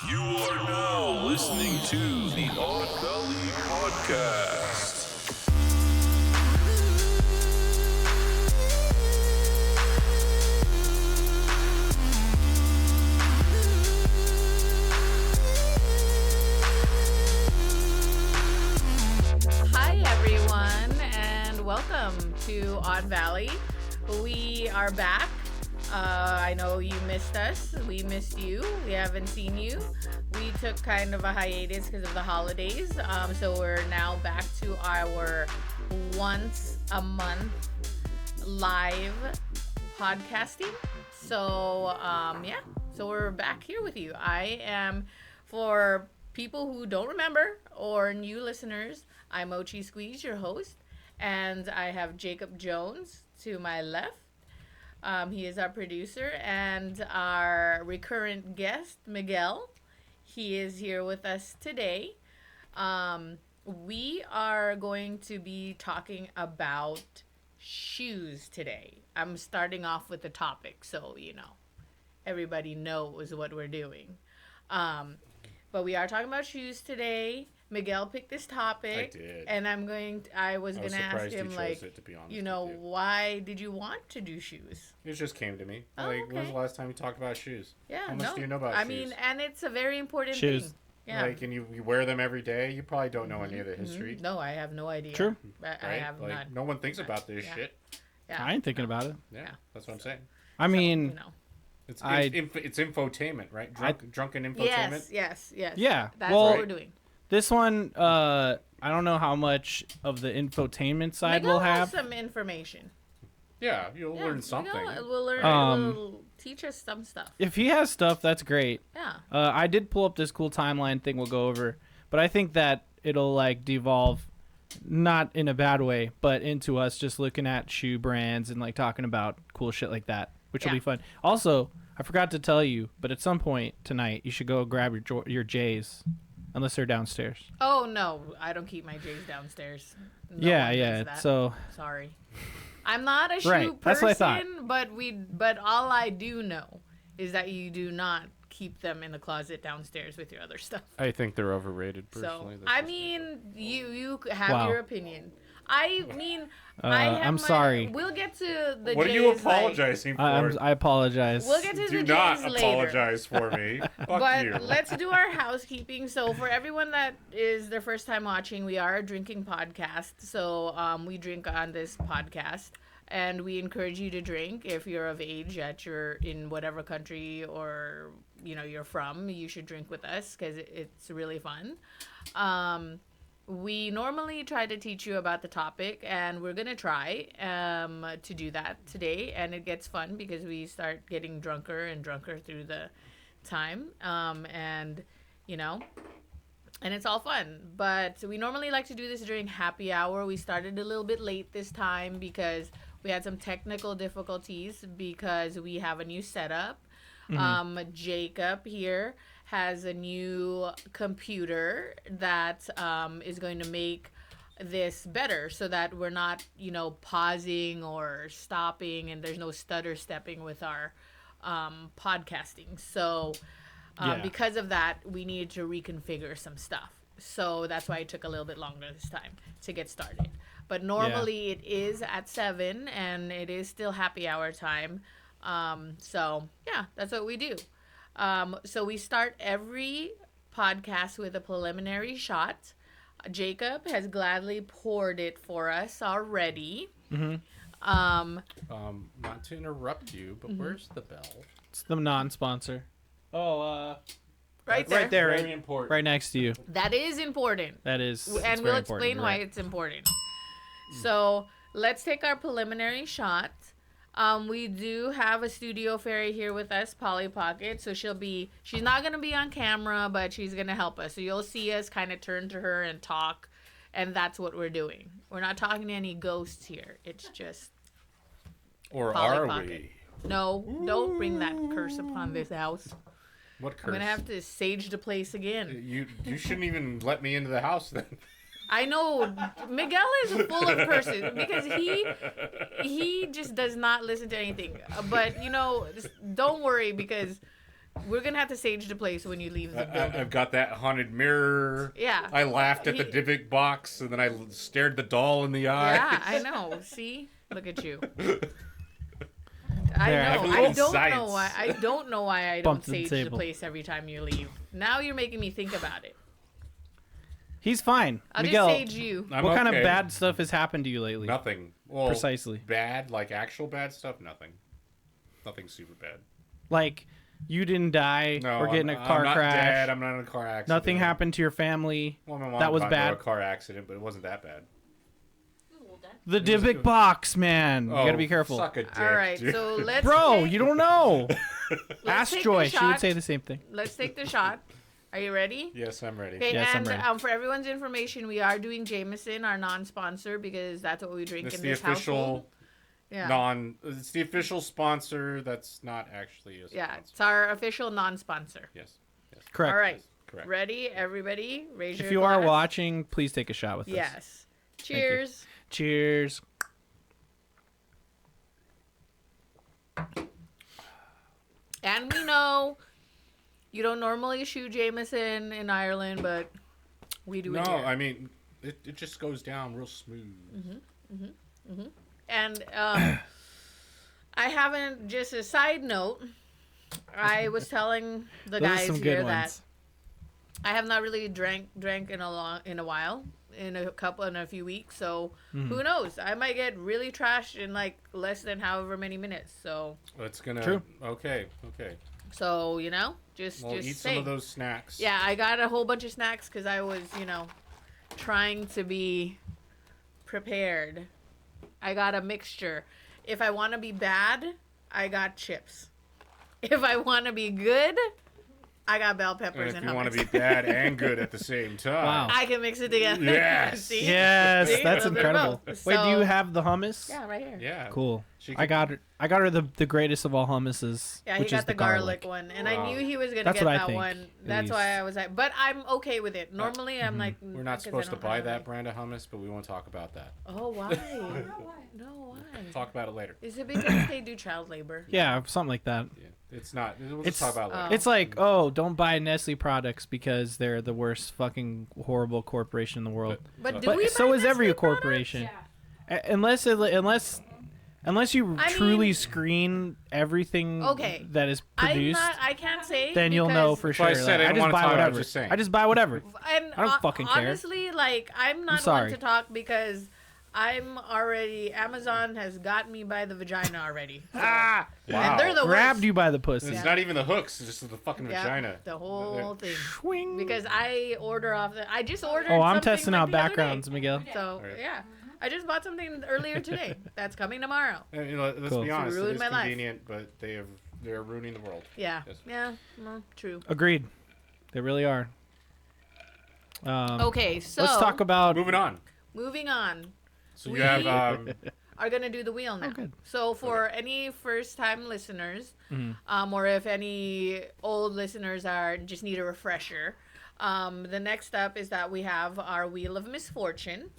You are now listening to the Odd Valley Podcast. Hi everyone, and welcome to Odd Valley. We are back. I know you missed us. We missed you. We haven't seen you. We took kind of a hiatus because of the holidays. So we're now back to our once a month live podcasting. So so we're back here with you. I am, for people who don't remember or new listeners, I'm Mochi Squeeze, your host, and I have Jacob Jones to my left. He is our producer, and our recurrent guest, Miguel. He is here with us today. We are going to be talking about shoes today. I'm starting off with the topic, so everybody knows what we're doing. But we are talking about shoes today. Miguel picked this topic. I did. And I was going to ask him, it, to be honest why did you want to do shoes? It just came to me. Okay. When was the last time you talked about shoes? Yeah, How much do you know about shoes? And it's a very important Shoes. thing. Yeah. And you wear them every day. You probably don't know any of the history. No, I have no idea. True. I have not. No one thinks about this shit. Yeah. I ain't thinking about it. Yeah, that's what I'm saying. I mean, It's I- infotainment, right? Drunken infotainment. Yes. Yeah, That's well, what we're doing. this one, I don't know how much of the infotainment side Miguel we'll has have. some information. Yeah, you'll learn something. We'll learn. Will teach us some stuff. If he has stuff, that's great. Yeah. I did pull up this cool timeline thing we'll go over, but I think that it'll devolve, not in a bad way, but into us just looking at shoe brands and talking about cool shit like that, which will be fun. Also, I forgot to tell you, but at some point tonight, you should go grab your J's, unless they're downstairs. Oh no, I don't keep my J's downstairs. No Yeah. one does that. So sorry, I'm not a shoe Right, that's person. what I thought. But all I do know is that you do not keep them in the closet downstairs with your other stuff. I think they're overrated, So personally. you have Wow. your opinion. I have I'm sorry. We'll get to the What are J's you apologizing for? I apologize. We'll get to Do the not J's later. apologize for me. Fuck But you. let's do our housekeeping. So for everyone that is their first time watching, we are a drinking podcast. So we drink on this podcast, and we encourage you to drink if you're of age, you're in whatever country or you're from. You should drink with us because it's really fun. We normally try to teach you about the topic, and we're going to try to do that today. And it gets fun because we start getting drunker and drunker through the time. And it's all fun. But we normally like to do this during happy hour. We started a little bit late this time because we had some technical difficulties because we have a new setup. Jacob here has a new computer that is going to make this better so that we're not, pausing or stopping, and there's no stutter stepping with our podcasting. So because of that, we needed to reconfigure some stuff. So that's why it took a little bit longer this time to get started. But normally it is at 7, and it is still happy hour time. That's what we do. So we start every podcast with a preliminary shot. Jacob has gladly poured it for us already. Mm-hmm. Not to interrupt you, but where's the bell? It's the non-sponsor. Oh, Right there. right there, Very important. right next to you. That is important. That is, And we'll explain why it's important. So let's take our preliminary shot. We do have a studio fairy here with us, Polly Pocket. So she's not going to be on camera, but she's going to help us. So you'll see us kind of turn to her and talk. And that's what we're doing. We're not talking to any ghosts here. It's just Or Polly are Pocket. we? No, don't bring that curse upon this house. What curse? I'm going to have to sage the place again. You shouldn't even let me into the house then. I know Miguel is full of curses because he just does not listen to anything. But just don't worry because We're gonna have to sage the place when you leave the building. I've got that haunted mirror. Yeah. I laughed at the Dybbuk box, and then I stared the doll in the eye. Yeah, I know. See, look at you. I There, I know. believe I in don't science. know why. I don't know why I don't Bumped the sage the table. place every time you leave. Now you're making me think about it. He's fine. I'll Miguel, just sage you. I'm what kind of okay. bad stuff has happened to you lately? Nothing. Well, Precisely. Bad, like actual bad stuff. Nothing. Nothing super bad. Like, you didn't die No, or get in a I'm car not crash. Dead. I'm not in a car accident. Nothing happened to your family. Well, my mom That was got into bad. a car accident, but it wasn't that bad. The Dybbuk box, man. You gotta be careful. Suck a dick, All right, dude. so let's. Bro, take, you don't know. let's Ask take Joy. the She would shot. say the same thing. Let's take the shot. Are you ready? Yes, I'm ready. Okay, Yes, I'm and ready. for everyone's information, we are doing Jameson, our non-sponsor, because that's what we drink It's in the this official household. Yeah. It's the official sponsor. That's not actually a sponsor. Yeah, it's our official non-sponsor. Yes. Correct. All right. Correct. Ready, everybody? Raise your If you are glass. watching, please take a shot with us. Yes. Cheers. Cheers. And we know you don't normally shoot Jameson in Ireland, but we do No, it here. I mean it just goes down real smooth. And I haven't. Just a side note, I was telling the Those are guys some here good that ones. I have not really drank in a while, in a few weeks. So Mm-hmm. who knows? I might get really trashed in like less than however many minutes. So It's gonna. True. Okay. you know, just Well, eat some saying. of those snacks. Yeah, I got a whole bunch of snacks because I was, trying to be prepared. I got a mixture. If I want to be bad, I got chips. If I want to be good, I got bell And peppers if and you want to hummus. be bad and good at the same time. Wow. I can mix it together. Yes. See? Yes, See? that's A little bit of incredible. both. Wait, do you So- have the hummus? Yeah, right here. Yeah. Cool. She I got her the greatest of all hummuses, Yeah, he which is got the garlic one, and I Wow. knew he was gonna That's get what I that think, one. at That's why least. I was like, but I'm okay with it. Normally, I'm like, We're not 'cause I supposed to don't buy have that any. brand of hummus, but we won't talk about that. Oh, why? No, why? Talk about it later. Is it because they do child labor? Yeah, something like that. Yeah. It's not. We'll It's- just talk about it later. It's like, oh, don't buy Nestle products because they're the worst fucking horrible corporation in the world. But do But we so buy is every Nestle products? corporation. Unless you I truly mean- screen everything Okay. that is produced, I can't say. then you'll know because- for That's why sure. I said I Like, don't just wanna buy talk, I was whatever. just saying. I just buy whatever. And I don't fucking care. honestly, like I'm not sorry. one to talk because I'm already. Amazon has got me by the vagina already. Ah, wow. And they're the grabbed worst. you by the pussy. It's Yeah. not even the hooks. It's just the fucking Yeah, vagina. the whole thing. Swing. Because I order off the. I just ordered. Oh, I'm something, testing like, out the other day. backgrounds, Miguel. So Alright. yeah, I just bought something earlier today. That's coming tomorrow. And, let's Cool. be honest. It ruined is my life. convenient, but they're ruining the world. Yeah. Yes. Yeah. Well, true. Agreed. They really are. Okay, so Let's talk about. Moving on. moving on. So you have Are gonna do the wheel now. good. So for any first-time listeners, Mm-hmm. or if any old listeners are just need a refresher, the next up is that we have our wheel of misfortune,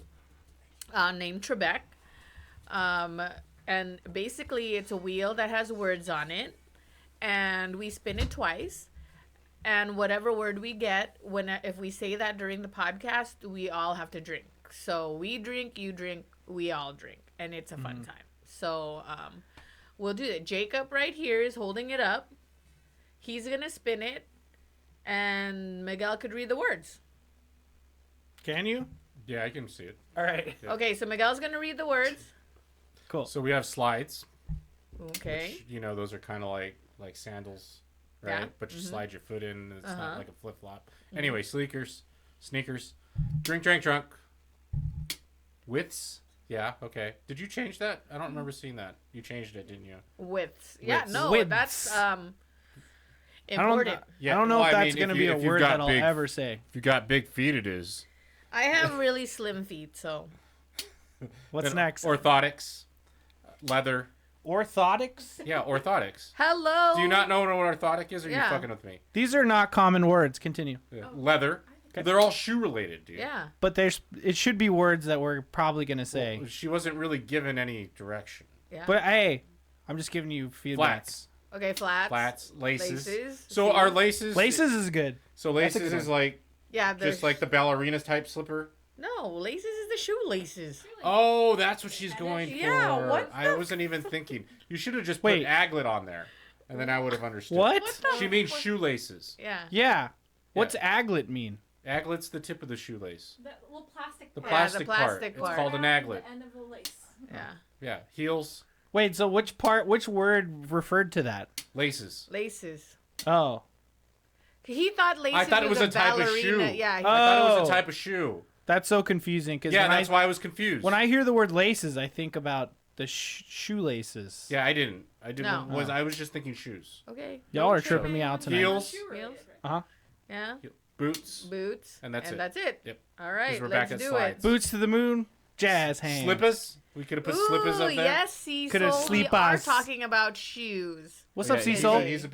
named Trebek, and basically it's a wheel that has words on it, and we spin it twice. And whatever word we get, if we say that during the podcast, we all have to drink. So we drink, you drink, we all drink, and it's a fun time. So we'll do it. Jacob right here is holding it up. He's gonna spin it, and Miguel could read the words. Can you? yeah, I can see it. All right. Yeah. Okay, so Miguel's gonna read the words. Cool. So we have slides. Okay. Which, those are kind of like sandals, right? Yeah. But you slide your foot in. It's Uh-huh. not like a flip flop. Anyway, sneakers, drink, widths. Yeah, okay. Did you change that? I don't remember seeing that. You changed it, didn't you? Widths. Yeah, Widths. no, Widths. that's I don't, important. Yeah, I don't know well, if I that's mean, going to if be you- a if you've word got that I'll big- ever say. If you got big feet, it is. I have really slim feet, so What's Then next? Orthotics, leather. Orthotics? Yeah, orthotics. hello. Do you not know what orthotic is, or are Yeah. you fucking with me? These are not common words. Continue. Yeah. Leather. They're all shoe related, dude. Yeah. But it should be words that we're probably going to say. She wasn't really given any direction. Yeah. But hey, I'm just giving you feedback. Flats. Okay, flats. Flats, laces. Laces. So are laces? Laces is good. So That's a laces good is one. like Yeah, just like the ballerina's type slipper. No, laces is the shoelaces. Oh, that's what she's going for. Yeah, what I wasn't even thinking. You should have just Wait. put aglet on there, and then I would have understood. What? She means shoelaces. Yeah. Yeah. What's aglet mean? Aglet's the tip of the shoelace. The little plastic The part. plastic, plastic part. part. It's called an aglet. The end of the lace. Yeah. Yeah, heels, Wait, so which word referred to that? laces. Laces. Oh. He thought laces I thought it was a type of ballerina. shoe. Yeah. I thought it was Oh. a type of shoe. That's so confusing because Yeah, that's why I was confused. when I hear the word laces, I think about the shoelaces. Yeah, I didn't. No. I was just thinking shoes. Okay. Y'all are True. tripping me out tonight. Heels. Heels. Yeah. Boots. Boots. And that's it. That's it. Yep. All right. 'Cause we're Let's back at do slides. it. Boots to the moon, jazz hands. Slippers. We could have put slippers up there. Yes, Cecil. Coulda We are sleepas. talking about shoes. What's Yeah, up, Cecil? He's a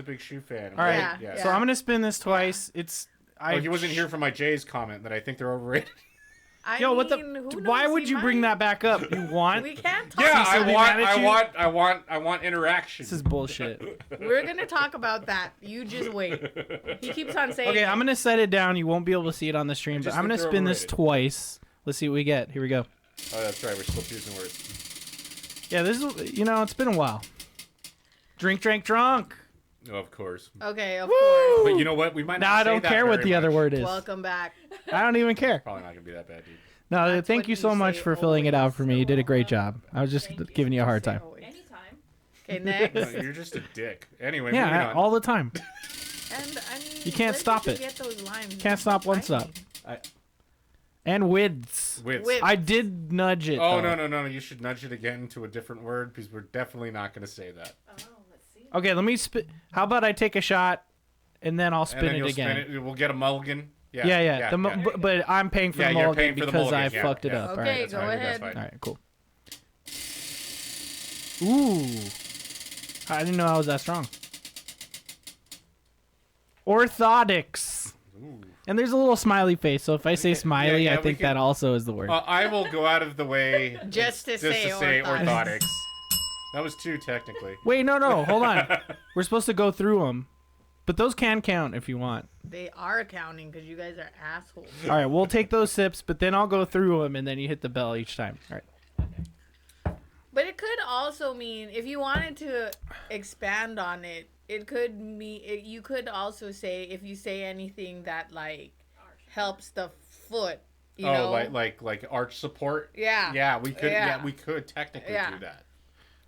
big shoe fan. All right. Yeah, So I'm gonna spin this twice. He wasn't here for my Jay's comment that I think they're overrated. I Yo, what mean, the? who Why knows? would He you bring might. that back up? You want? We can't talk. Yeah, Cecil, I be want, mad at I you? want, I want, I want interaction. This is bullshit. We're gonna talk about that. You just wait. He keeps on saying. Okay, I'm gonna set it down. You won't be able to see it on the stream, but just I'm gonna think they're spin this overrated. twice. Let's see what we get. Here we go. Oh, that's right. We're still using words. Yeah, this is. It's been a while. Drink, drunk. Oh, of course. Okay, of Woo! course. But you know what? We might not Now I say don't that care what very the other much. word is. Welcome back. I don't even care. Probably not gonna be that bad, dude. No, That's thank what you you so much say for filling it out always. for me. You did a great job. I was just giving you a hard time. Anytime. Okay, No, next. you're just a dick. Anyway, Yeah, moving on. all the time. And I mean, You can't where stop did it. you get those lines? Can't stop, won't stop. And widths. Widths. Width. I did nudge it. Oh, though. no. You should nudge it again to a different word because we're definitely not going to say that. Oh, let's see. Okay, let me spin. How about I take a shot and then I'll And spin then it you'll again? spin it. We'll get a mulligan. Yeah. Yeah. But I'm paying for Yeah, the you're mulligan paying for the because mulligan, I yeah, fucked it yeah. up. Okay, All right. That's go fine, that's ahead. fine. All right, cool. Ooh. I didn't know I was that strong. Orthotics. Ooh. And there's a little smiley face, so if I say smiley, yeah, I we think can- that also is the word. I will go out of the way Just to say orthotics. orthotics. That was two, technically. Wait, no, hold on. We're supposed to go through them. But those can count if you want. They are counting because you guys are assholes. All right, we'll take those sips, but then I'll go through them, and then you hit the bell each time. All right. But it could also mean if you wanted to expand on it, it could mean you could also say if you say anything that like helps the foot. You know? like arch support. Yeah. Yeah, we could. Yeah. Yeah, we could technically Yeah. do that.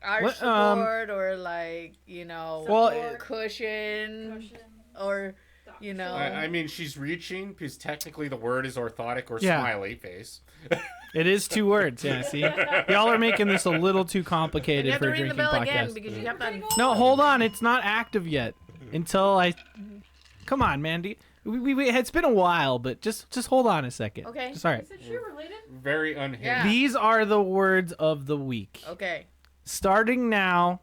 Arch What, support or like Well, cushion or I mean, she's reaching because technically the word is orthotic or Yeah. smiley face. it is 2 words. Yeah, see? Y'all are making this a little too and complicated you have for to a ring the drinking bell again podcast. because you have that. No, hold on. It's not active yet. Until I... Come on, Mandy. It's been a while, but just hold on a second. Okay. Just, all right. Is it shoe related? Very unhinged. Yeah. These are the words of the week. Okay. Starting now,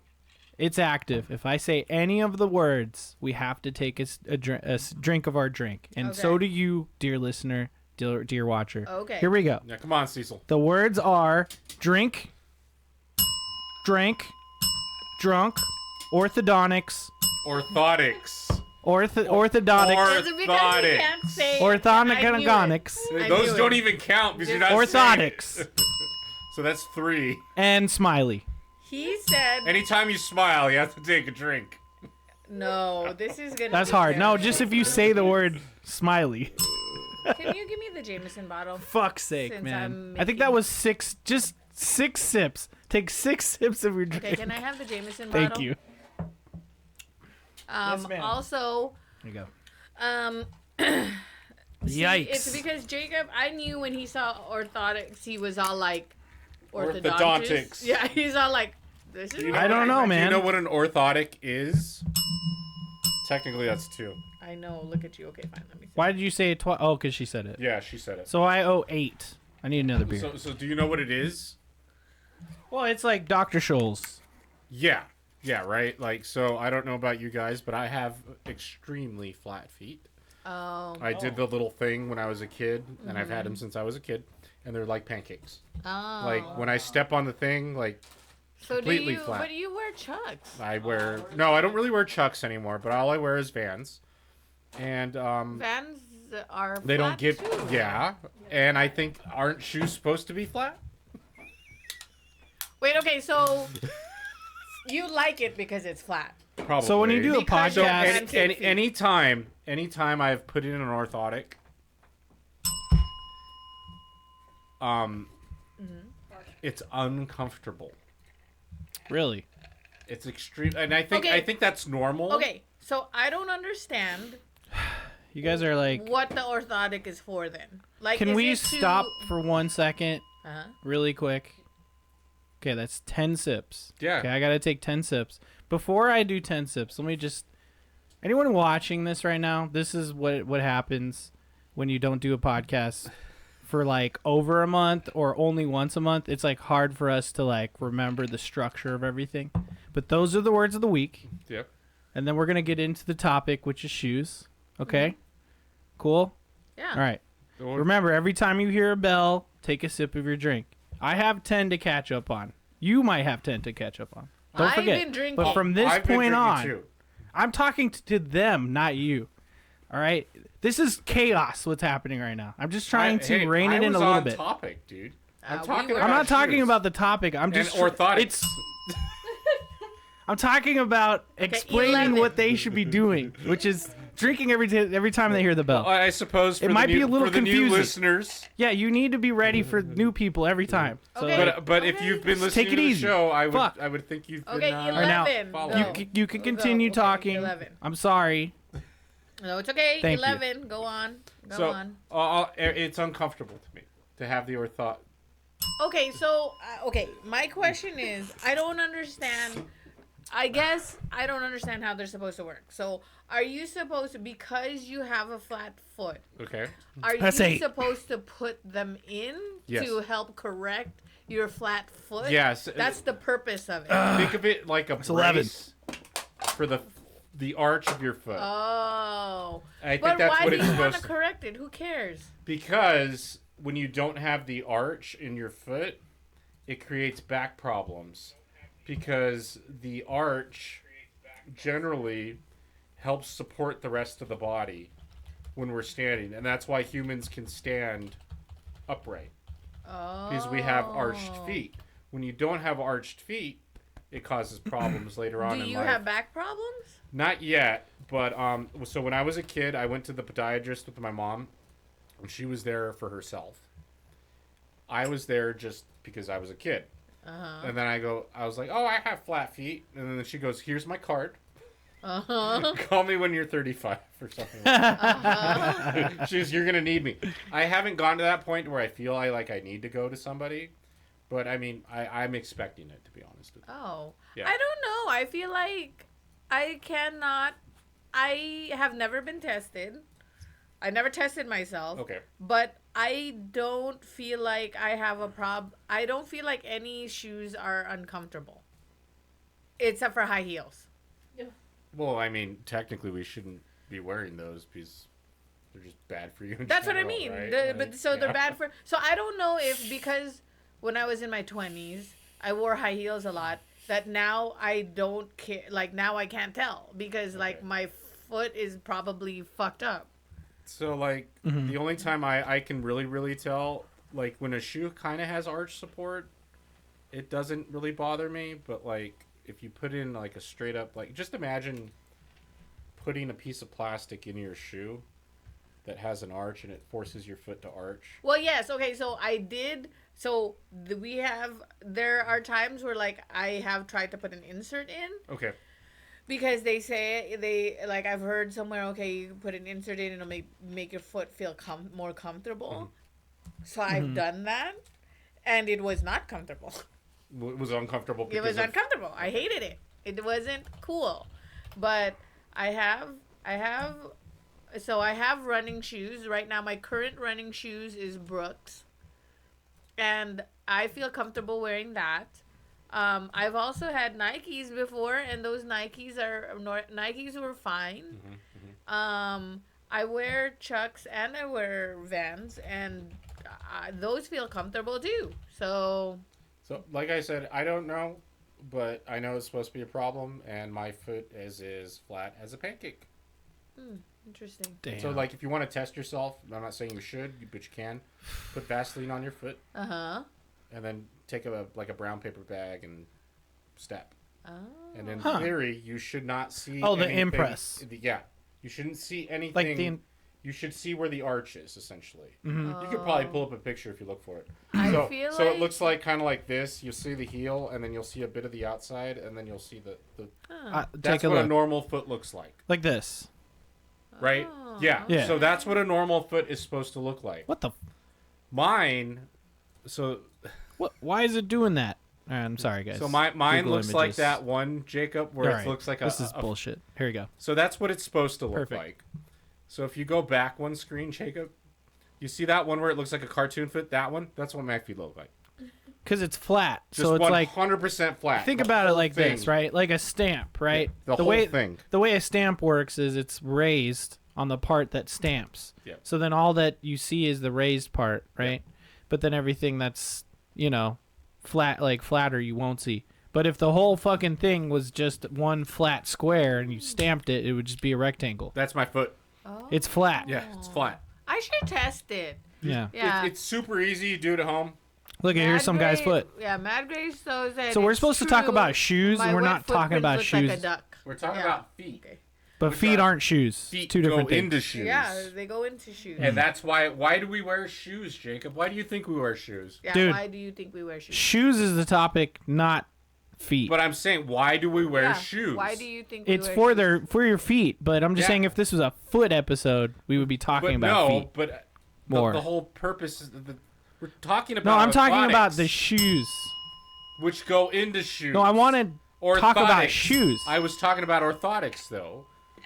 it's active. If I say any of the words, we have to take a drink of our drink. And so Okay. do you, dear listener, dear watcher. Okay. Here we go. Now, come on, Cecil. The words are drink, drank, drunk, orthodontics, Orthotics. orthodontics, Is it because you can't say orthodontics, I knew Those it. don't even count because you're not saying orthotics, it. So that's 3. and smiley. He said Anytime you smile, you have to take a drink. no. This is gonna. That's be hard. No, terrible. just if you say the word smiley. Can you give me the Jameson bottle? Fuck's sake, Since man. I'm I think that was 6, just 6 sips. Take 6 sips of your drink. Okay, can I have the Jameson bottle? Thank you. Yes, ma'am. Also, There you go. see, Yikes. it's because Jacob. I knew when he saw orthotics, he was all like, Orthodontics. Yeah, he's all like, this is. I don't know, Do man. you know what an orthotic is? Technically, that's 2. I know. Look at you. Okay, fine. Let me see. Why did you say it twice? Oh, because she said it. Yeah, she said it. So I owe 8. I need another beer. So do you know what it is? Well, it's like Dr. Scholl's. Yeah. Yeah, right? Like, so I don't know about you guys, but I have extremely flat feet. Oh. I did the little thing when I was a kid, and I've had them since I was a kid, and they're like pancakes. Oh. Like, when I step on the thing, like, So completely flat. But you wear Chucks. I don't really wear Chucks anymore, but all I wear is Vans. And Vans are they don't flat give too. yeah, and I think aren't shoes supposed to be flat? Wait, okay, so you like it because it's flat. Probably. So when you do a Because you're podcast, anytime I've put in an orthotic, it's uncomfortable. really, It's extreme, and I think Okay. that's normal. Okay, so I don't understand you guys are like, what the orthotic is for then. Like, can is we it to- stop for 1 second, Uh-huh. really quick? Okay, that's 10 sips. Yeah. Okay, I gotta take 10 sips. Before I do 10 sips, let me just. Anyone watching this right now? This is what happens when you don't do a podcast for like over a month or only once a month. It's like hard for us to like remember the structure of everything. But those are the words of the week. Yep. And then we're gonna get into the topic, which is shoes. Okay. Cool. Yeah. All right. Remember, every time you hear a bell, take a sip of your drink. I have 10 to catch up on. You might have 10 to catch up on. Don't I've forget. been drinking. But from this I've been point drinking on, too. I'm talking to them, not you. All right? This is chaos what's happening right now. I'm just trying to rein it in a little on bit. Topic, dude. I'm we talking. were- About I'm not talking shoes. about the topic. I'm and just orthotics. It's I'm talking about explaining 11. what they should be doing, which is drinking every time they hear the bell. I suppose for It the might new, be a little for the new confusing. listeners. Yeah, you need to be ready for new people every time. So Okay. But if you've been listening Take it to the easy. show, Fuck. I would think you've Okay, been. 11. follow. Go. you can Go. continue Okay, talking. 11. I'm sorry. No, it's okay. Thank you. 11. Go on. Go So on. it's uncomfortable to me to have the orthot. Okay, so my question is, I don't understand. I guess I don't understand how they're supposed to work. So, are you supposed to, because you have a flat foot, Okay. are That's you 8. supposed to put them in Yes. to help correct your flat foot? Yes. That's the purpose of it. Think of it like a 11. brace for the arch of your foot. Oh. I think But that's why what do it's you want supposed to to. correct it? Who cares? Because when you don't have the arch in your foot, it creates back problems. Because the arch generally helps support the rest of the body when we're standing. And that's why humans can stand upright. Oh. Because we have arched feet. When you don't have arched feet, it causes problems later on Do in you life. have back problems? Not yet, but so when I was a kid, I went to the podiatrist with my mom, and she was there for herself. I was there just because I was a kid. Uh-huh. And then I was like, oh, I have flat feet. And then she goes, here's my card. Uh-huh. Call me when you're 35 or something like that. Uh-huh. She's, you're going to need me. I haven't gone to that point where I feel I need to go to somebody. But, I mean, I'm expecting it, to be honest with you. Oh. Yeah. I don't know. I feel like I have never been tested. I never tested myself. Okay. But I don't feel like I have a problem. I don't feel like any shoes are uncomfortable. Except for high heels. Well, I mean, technically we shouldn't be wearing those because they're just bad for you. In That's what I general, mean. right? They're bad for. So I don't know if because when I was in my 20s, I wore high heels a lot. That now I don't care. Like now I can't tell because like my foot is probably fucked up. So like the only time I can really tell, like when a shoe kind of has arch support, it doesn't really bother me. But like if you put in like a straight up, like just imagine putting a piece of plastic in your shoe that has an arch and it forces your foot to arch. Well, yes. Okay. So I did. So there are times where like I have tried to put an insert in. Okay. Because they say like I've heard somewhere, okay, you can put an insert in and it'll make your foot feel more comfortable. So I've done that, and it was not comfortable. It was uncomfortable. It was because of- uncomfortable. I hated it. It wasn't cool. But I have running shoes right now. My current running shoes is Brooks, and I feel comfortable wearing that. I've also had Nikes before, and those Nikes were fine. I wear Chucks and I wear Vans, and those feel comfortable too. So, So like I said, I don't know. but I know it's supposed to be a problem, and my foot is flat as a pancake. Interesting. Damn. So, like, if you want to test yourself, I'm not saying you should, but you can. Put Vaseline on your foot. Uh-huh. And then take a brown paper bag and step. Oh. And in theory, you should not see. Oh, the anything. impress. Yeah, you shouldn't see anything. Like you should see where the arch is, essentially. Mm-hmm. You could probably pull up a picture if you look for it. I So feel it like- looks like kind of like this. You'll see the heel, and then you'll see a bit of the outside, and then you'll see the. That's Take a what look. a normal foot looks like, Like this. right? Oh. Yeah. Yeah. So that's what a normal foot is supposed to look like. What the? Mine. So. What? Why is it doing that? I'm sorry, guys. So mine Google looks like images. that one, Jacob, where All it right. looks like This is a bullshit. Here we go. So that's what it's supposed to look Perfect. like. So if you go back one screen, Jacob, you see that one where it looks like a cartoon foot? That one? That's what my feet look like. Because it's flat. Just So it's like 100% flat. think The about it whole like thing. this, right? Like a stamp, right? The whole way thing. the way a stamp works is it's raised on the part that stamps. Yeah. So then all that you see is the raised part, right? But then everything that's, flatter you won't see. But if the whole fucking thing was just one flat square and you stamped it, it would just be a rectangle. That's my foot. Oh. It's flat. Yeah, it's flat. I should test it. Yeah. Yeah. It's super easy. You do it at home. Look, here's some guy's foot. Yeah, Matt Gray says that. So we're it's supposed to talk true. about shoes, My and we're wet not talking footprint about looks shoes. Like a duck. We're talking Yeah. about feet. Okay. But feet aren't shoes. Feet Two different go things. into shoes. Yeah, they go into shoes. And that's why do we wear shoes, Jacob? Why do you think we wear shoes? Yeah, Dude. why do you think we wear shoes? Shoes is the topic, not feet. But I'm saying, why do we wear Yeah, shoes? Why do you think It's we wear for shoes? for your feet, but I'm just Yeah. saying if this was a foot episode, we would be talking about feet. but More. The whole purpose is we're talking about. No, I'm talking about orthotics, the shoes. which go into shoes. No, I want to talk about Orthotics. shoes. I was talking about orthotics, though.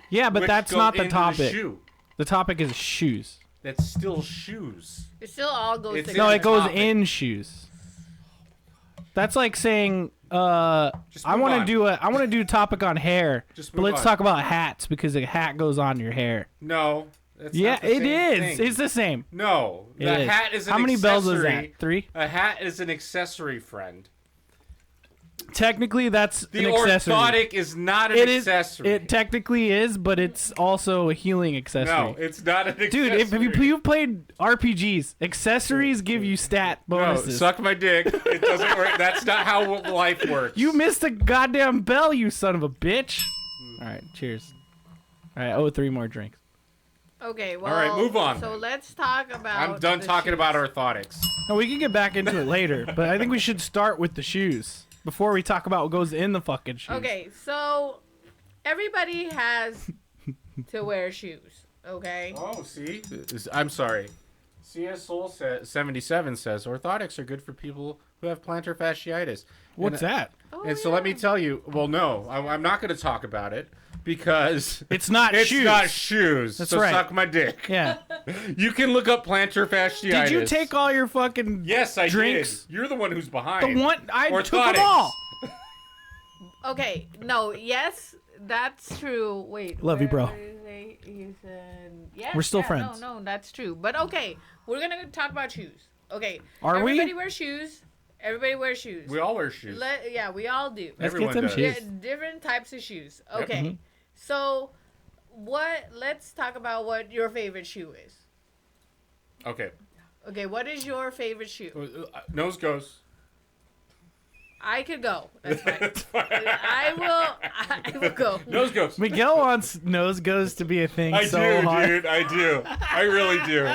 Yeah, but which that's go not the into topic. shoe. The topic is shoes. That's still shoes. It still all goes It's together. No, the it goes topic. in shoes. That's like saying Just I move want on. to do a topic on hair. Just But move let's on. talk about hats because a hat goes on your hair. No. That's Yeah, not the it same is. thing. It's the same. No. It The is. hat is an How many bells was accessory. that? 3? A hat is an accessory, friend. Technically, that's The an accessory. orthotic is not an It is. accessory. It technically is, but it's also a healing accessory. No, it's not an accessory. Dude, if you've played RPGs, accessories give you stat No, bonuses. suck my dick. It doesn't work. That's not how life works. You missed a goddamn bell, you son of a bitch. All right, cheers. All right, 3 more drinks. Okay, well. right, move on. So let's talk about. I'm done the talking shoes. about orthotics. No, we can get back into it later, but I think we should start with the shoes before we talk about what goes in the fucking shoes. Okay, so everybody has to wear shoes. Okay. Oh, see? I'm sorry. CS Soul 77 says orthotics are good for people who have plantar fasciitis. What's that? Oh, And so let me tell you, well, no, I'm not going to talk about it because It's not it's shoes. not shoes. That's so right. suck my dick. Yeah. You can look up plantar fasciitis. Did you take all your fucking Yes, I drinks? did. You're the one who's behind. The one I took Orthotics. them all. Okay, no, yes, that's true. Wait. Love you, where bro. is he said, yes, We're still yeah, friends. No, that's true. But okay, we're gonna talk about shoes. Okay. Are we? Everybody wears shoes. Everybody wears shoes. We all wear shoes. Yeah, we all do. Let's Everyone get some does. Yeah, shoes. different types of shoes. Yep. Okay. Mhm. So, let's talk about what your favorite shoe is. Okay. Okay, what is your favorite shoe? Nose goes. I could go. That's fine. That's fine. I will go. Nose goes. Miguel wants nose goes to be a thing I so do, hard. dude. I do. I really do.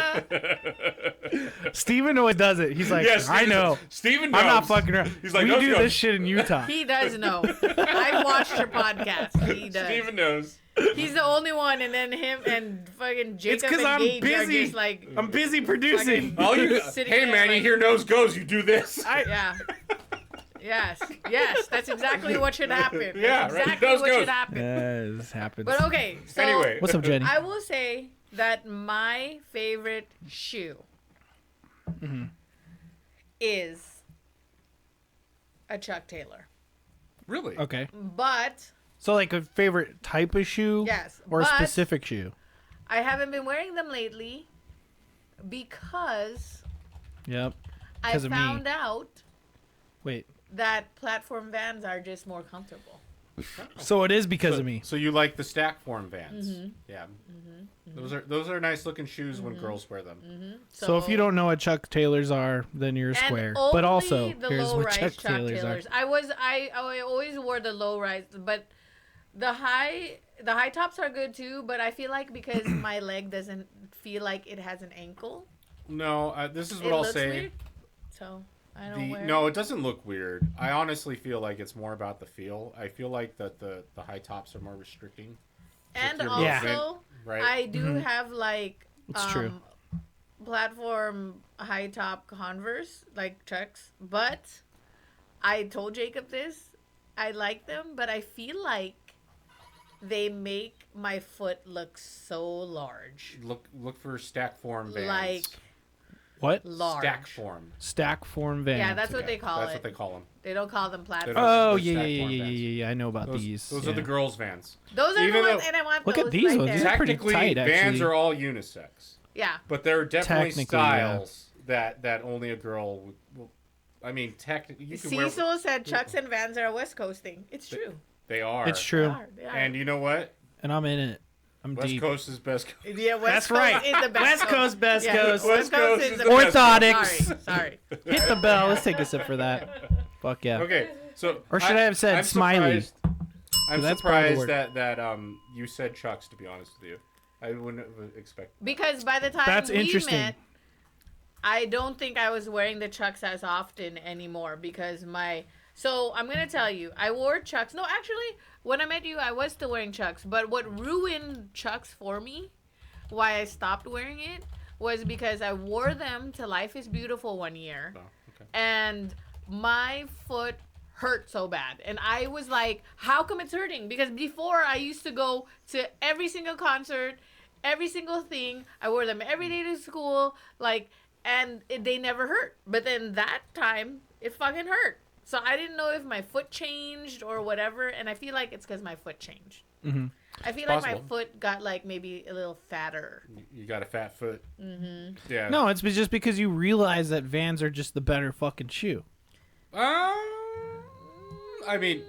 Steven always does it. He's like, Yes, I know. Steven knows. I'm not fucking around. He's like, we nose do goes. this shit in Utah. He does know. I watched your podcast. He does. Steven knows. He's the only one, and then him and fucking Jacob 'cause and I'm Gage busy. are just like, I'm busy producing. All you, Sitting hey there man, you like- hear nose goes, you do this. yeah. Yes, that's exactly what should happen. That's Yeah, right. exactly Nose what goes. should happen. This happens. But okay, so Anyway. What's up, Jenny? I will say that my favorite shoe is a Chuck Taylor. Really? Okay. But So like a favorite type of shoe? yes, Or a but specific shoe? I haven't been wearing them lately because Yep. I 'Cause of me. found out. Wait. that platform Vans are just more comfortable. So it is because of me. So you like the stack form Vans? Yeah. Those are nice looking shoes when girls wear them. So if you don't know what Chuck Taylors are, then you're a square. only But also, the here's what low-rise Chuck Taylors are. I always wore the low rise, but the high tops are good too. But I feel like because my leg doesn't feel like it has an ankle, No, this is what it I'll looks say. weird. So I don't wear. No, it doesn't look weird. I honestly feel like it's more about the feel. I feel like that the high tops are more restricting. And your also, movement, right? I do have like It's true. platform high top Converse like Chucks, but I told Jacob this. I like them, but I feel like they make my foot look so large. Look for stack form Vans. Like What? large. Stack form. Stack form Vans. Yeah, that's what they call That's it. what they call them. They don't call them platform. Oh, Those yeah, stack yeah, form yeah, Vans. yeah. I know about these. Those yeah. are the girls' Vans. Those are Even the ones, though- and I want Look at those these right ones. there. These are pretty Technically, tight, Vans actually. are all unisex, Yeah. but there are definitely Technically, yeah. styles that only a girl will. I mean, technically, you can wear. Cecil said Chucks and Vans are a West Coast thing. It's true. They are. It's true. They are. And you know what? And I'm in it. I'm West deep. Coast is best. Yeah, West That's Coast right. is the best. West Coast, best Yeah, coast. West Coast is the Orthotics. best. Sorry. Hit the bell. Let's take a sip for that. Fuck yeah. Okay, so Or should I have said I'm smiley? surprised- I'm That's probably the surprised word. that you said Chucks. To be honest with you, I wouldn't have expected. Because by the time That's we interesting. met, I don't think I was wearing the Chucks as often anymore because So I'm gonna tell you, I wore Chucks. No, actually, when I met you, I was still wearing Chucks. But what ruined Chucks for me, why I stopped wearing it, was because I wore them to Life is Beautiful one year, Oh, okay. and my foot hurt so bad. And I was like, how come it's hurting? Because before I used to go to every single concert, every single thing. I wore them every day to school, and they never hurt. But then that time, it fucking hurt. So I didn't know if my foot changed or whatever, and I feel like it's because my foot changed. Mm-hmm. I feel like my Possible. foot got maybe a little fatter. You got a fat foot. Mm-hmm. Yeah. No, it's just because you realize that Vans are just the better fucking shoe. I mean,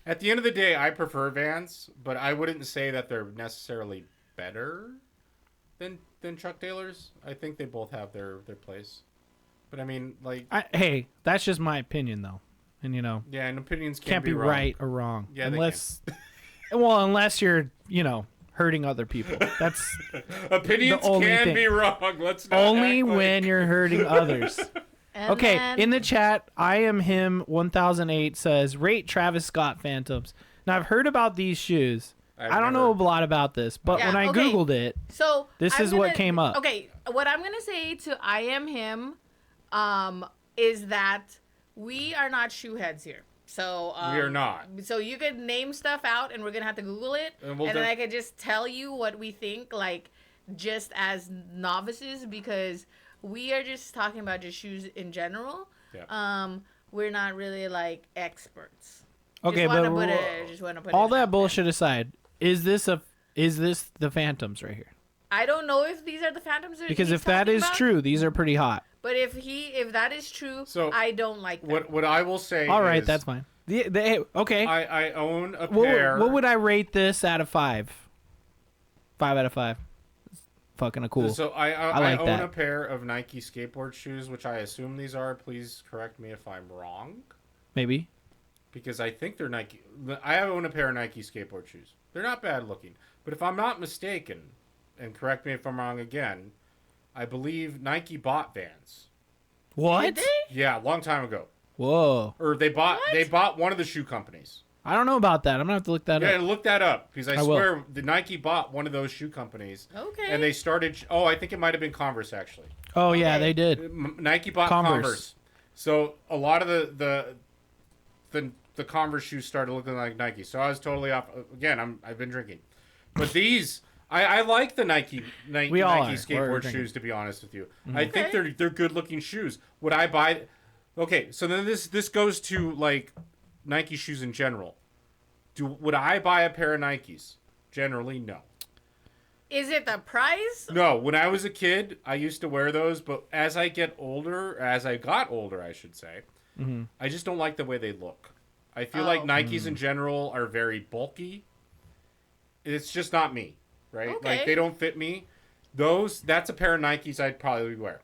at the end of the day, I prefer Vans, but I wouldn't say that they're necessarily better than Chuck Taylors. I think they both have their place. But I mean, Hey, that's just my opinion, though. And, yeah, and opinions can't be wrong. right or wrong. Yeah, they unless you're, hurting other people. That's Opinions the only can thing. be wrong. Let's not only act like- when you're hurting others. And Okay, then- in the chat, I am him 1008 says rate Travis Scott Phantoms. Now I've heard about these shoes. I don't know a lot about this, but Yeah, when I okay. googled it, So This I'm is what came up. Okay, what I'm gonna say to I am him, is that we are not shoe heads here. So We are not. So you could name stuff out, and we're gonna have to Google it, And and, we'll then def- I could just tell you what we think, just as novices, because we are just talking about just shoes in general. Yeah. We're not really experts. okay, just but wanna put all it that out there. bullshit aside, is this the Phantoms right here? I don't know if these are the Phantoms. Because he's if that talking is about, true, these are pretty hot. but if that is true, So, I don't like them. What I will say All right, is that's fine. Okay. I own a What pair. what would I rate this out of 5? 5 out of 5. It's fucking cool. So I like own that. a pair of Nike skateboard shoes, which I assume these are. Please correct me if I'm wrong, Maybe. because I think they're Nike. I own a pair of Nike skateboard shoes. They're not bad looking, but if I'm not mistaken, and correct me if I'm wrong again, I believe Nike bought Vans. What? Did they? Yeah, a long time ago. Whoa. Or they bought one of the shoe companies. I don't know about that. I'm gonna have to look that Yeah, up. look that up, because I I will. swear the Nike bought one of those shoe companies. Okay. And they started. Oh, I think it might have been Converse actually. Oh yeah, Okay. they did. Nike bought Converse. Converse. So a lot of the Converse shoes started looking like Nike. So I was totally off. Again, I've been drinking, but these I like the Nike We all Nike are. We're skateboard drinking. shoes. To be honest with you, Mm-hmm. I think they're good looking shoes. Would I buy? Okay, so then this goes to Nike shoes in general. Would I buy a pair of Nikes? Generally, no. Is it the price? No, when I was a kid, I used to wear those, but as I got older, I should say, I just don't like the way they look. I feel like Nikes in general are very bulky. It's just not me, right? Okay. Like they don't fit me. That's a pair of Nikes I'd probably wear.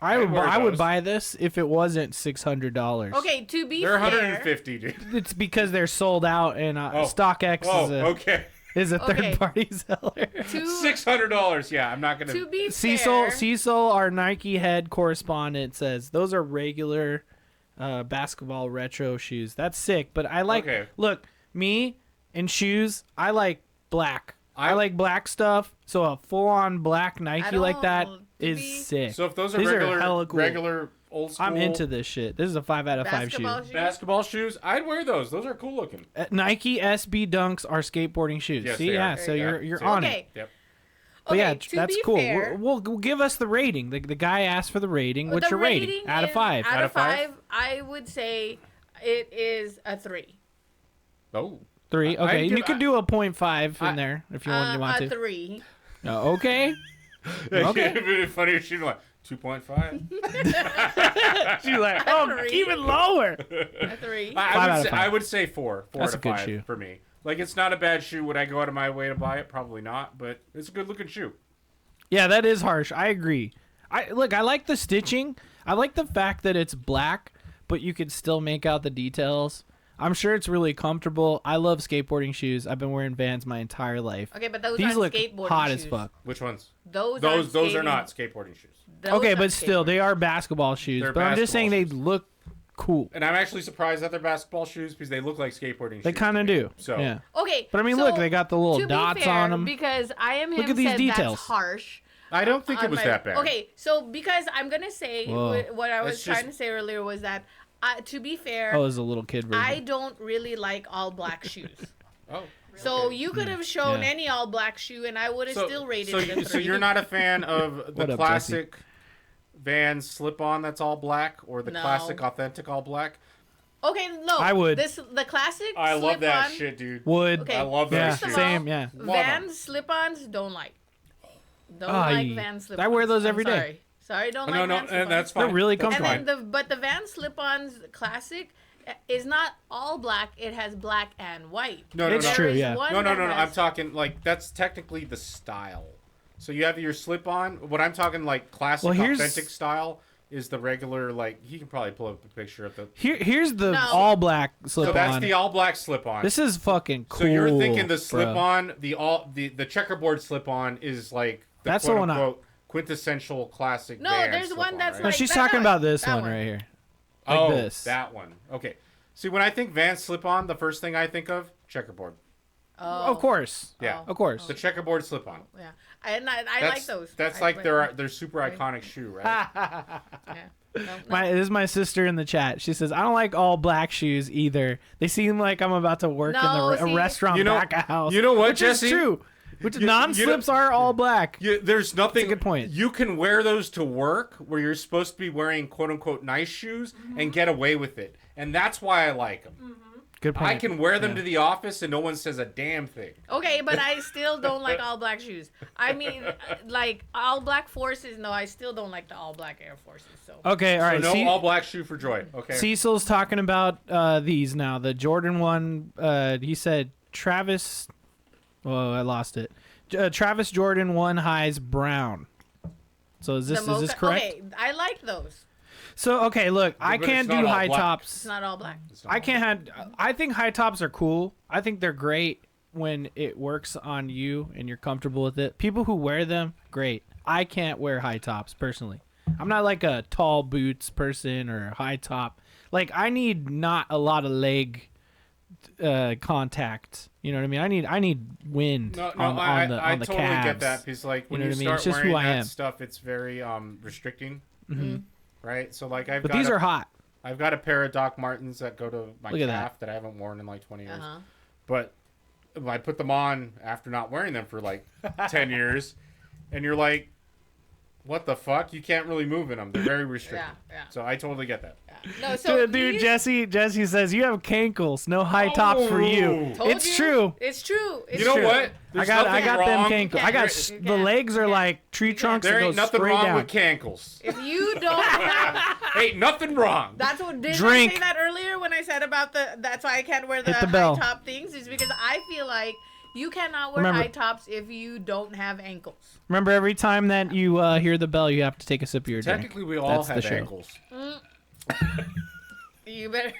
I would those. buy this if it wasn't $600. Okay, to be They're fair, 150, dude. It's because they're sold out, and StockX Okay. is a Okay. third-party seller. $600. Yeah, I'm not gonna. To be Cecil, fair, our Nike head correspondent, says those are regular basketball retro shoes. That's sick, but I like. Okay. Look, me and shoes. I like black. I like black stuff. So a full-on black Nike like that is sick. So if those are These regular, hella cool. regular old school, I'm into this shit. This is a 5 out of 5 shoe. basketball shoes, I'd wear those. Those are cool looking. Nike SB Dunks are skateboarding shoes. Yes, See, they yeah, are. so Yeah. you're So- on Okay. it. Yep. But Okay, yeah, to that's be cool. fair, We'll give us the rating. The guy asked for the rating. What's the your rating? Out of is- 5. Out Out of of five? 5, I would say it is a 3. Oh. 3. Okay, I'd you give- could do a 0.5 in there if you want A to. 3. Okay. Okay. It'd be funny if she'd like 2.5. She's like, Three. even lower. A 3. I would say 4. 4 That's out a of good 5 shoe. for me. Like it's not a bad shoe. Would I go out of my way to buy it? Probably not. But it's a good looking shoe. Yeah, that is harsh. I agree. I like the stitching. I like the fact that it's black, but you can still make out the details. I'm sure it's really comfortable. I love skateboarding shoes. I've been wearing Vans my entire life. Okay, but those These aren't look skateboarding hot shoes. as fuck. Which ones? Those are not skateboarding shoes. Okay, but still, they are basketball shoes. They're But I'm just saying they basketball look cool. And I'm actually surprised that they're basketball shoes because they look like skateboarding shoes. They kind of to me. do. So yeah. Okay, But I mean, so, look, they got the little to be dots fair, on them. Because I am him Look at these said details. that's harsh. I don't think it on was my- that bad. Okay, so because I'm gonna say Whoa. what I was That's just- trying to say earlier was that, to be fair, Oh, it was a little kid version. I don't really like all black shoes. Oh. So you could have shown Yeah. any all black shoe, and I would have still rated it a 3. So you're not a fan of the What up, classic Vans slip-on that's all black, or the No. classic authentic all black? Okay, no. I would. The classic. I love that slip-on, shit, dude. Would. Okay. I love Yeah, that First of shit. same, all, yeah. Love 'em. Vans slip-ons don't like. Don't Ah, like you- Vans I slip-ons. wear those I'm every day. sorry. Sorry, don't No, like no, Vans and slip-ons. that's fine. They're really That's comfortable. fine. But the Vans slip-ons classic is not all black. It has black and white. No, no, It's no. true, There is yeah. one No, that I'm has- talking like that's technically the style. So you have your slip-on. What I'm talking like classic, Well, here's- authentic style is the regular. Like you can probably pull up a picture of the. Here's the No. all black slip So that's on. the all black slip-on. This is fucking cool. So you're thinking the bro. slip-on, the checkerboard slip-on is like the That's the one I- quote-unquote quintessential classic. No, Vans there's one slip-on, that's right? No, like- she's that talking one. about this That one one. right here. Like oh, this. that one. Okay. See, when I think Vans slip-on, the first thing I think of checkerboard. Oh, Of course. Yeah. Of course. The checkerboard slip-on. Yeah, I like That's- those. That's I like wear their super iconic shoe, right? Yeah. No, no. This is my sister in the chat. She says, I don't like all black shoes either. They seem like I'm about to work in No, a see- restaurant You know- back of house. you know what, Which Jesse? is true. Which You- non-slips you know- are all black. There's nothing. good point. You can wear those to work where you're supposed to be wearing quote unquote nice shoes and get away with it, and that's why I like them. Good point. I can wear them to the office and no one says a damn thing. Okay, but I still don't like all black shoes. I mean, like all black Forces. No, I still don't like the all black Air Forces. So Okay, all right. So no Ce- all black shoe for Joy. Okay. Cecil's talking about these now. The Jordan 1, he said Travis... Oh, I lost it. Travis Jordan 1 highs brown. So is this correct? Okay, I like those. So, okay, look. I but can't it's not do all high black. tops. It's not all black. It's not I all can't have. I think high tops are cool. I think they're great when it works on you and you're comfortable with it. People who wear them, great. I can't wear high tops personally. I'm not like a tall boots person or a high top. Like I need not a lot of leg contact. You know what I mean? I need wind No, on the I calves. totally get that because like when You know you, what I mean? start It's just wearing who I that am. stuff, it's very restricting, right? So like But these are hot. I've got a pair of Doc Martens that go to my Look at calf that I haven't worn in like 20 years, Uh-huh. but I put them on after not wearing them for like 10 years, and you're like, what the fuck? You can't really move in them. They're very restricted. Yeah. So I totally get that. No, so Dude, these- Jesse says you have cankles. No high tops for you. Told It's you. true. It's true. It's You know true. what? There's I nothing got them wrong. cankles. I got You the can't. legs are You like tree can't. trunks There that ain't go nothing straight wrong down. with cankles. If you don't have, Ain't nothing wrong. That's what did Drink. I say that earlier when I said about that's why I can't wear the, Hit the high bell. top things is because I feel like you cannot wear Remember- high tops if you don't have ankles. Remember, every time that you hear the bell, you have to take a sip of your drink. Technically, we all That's the have show. ankles. You better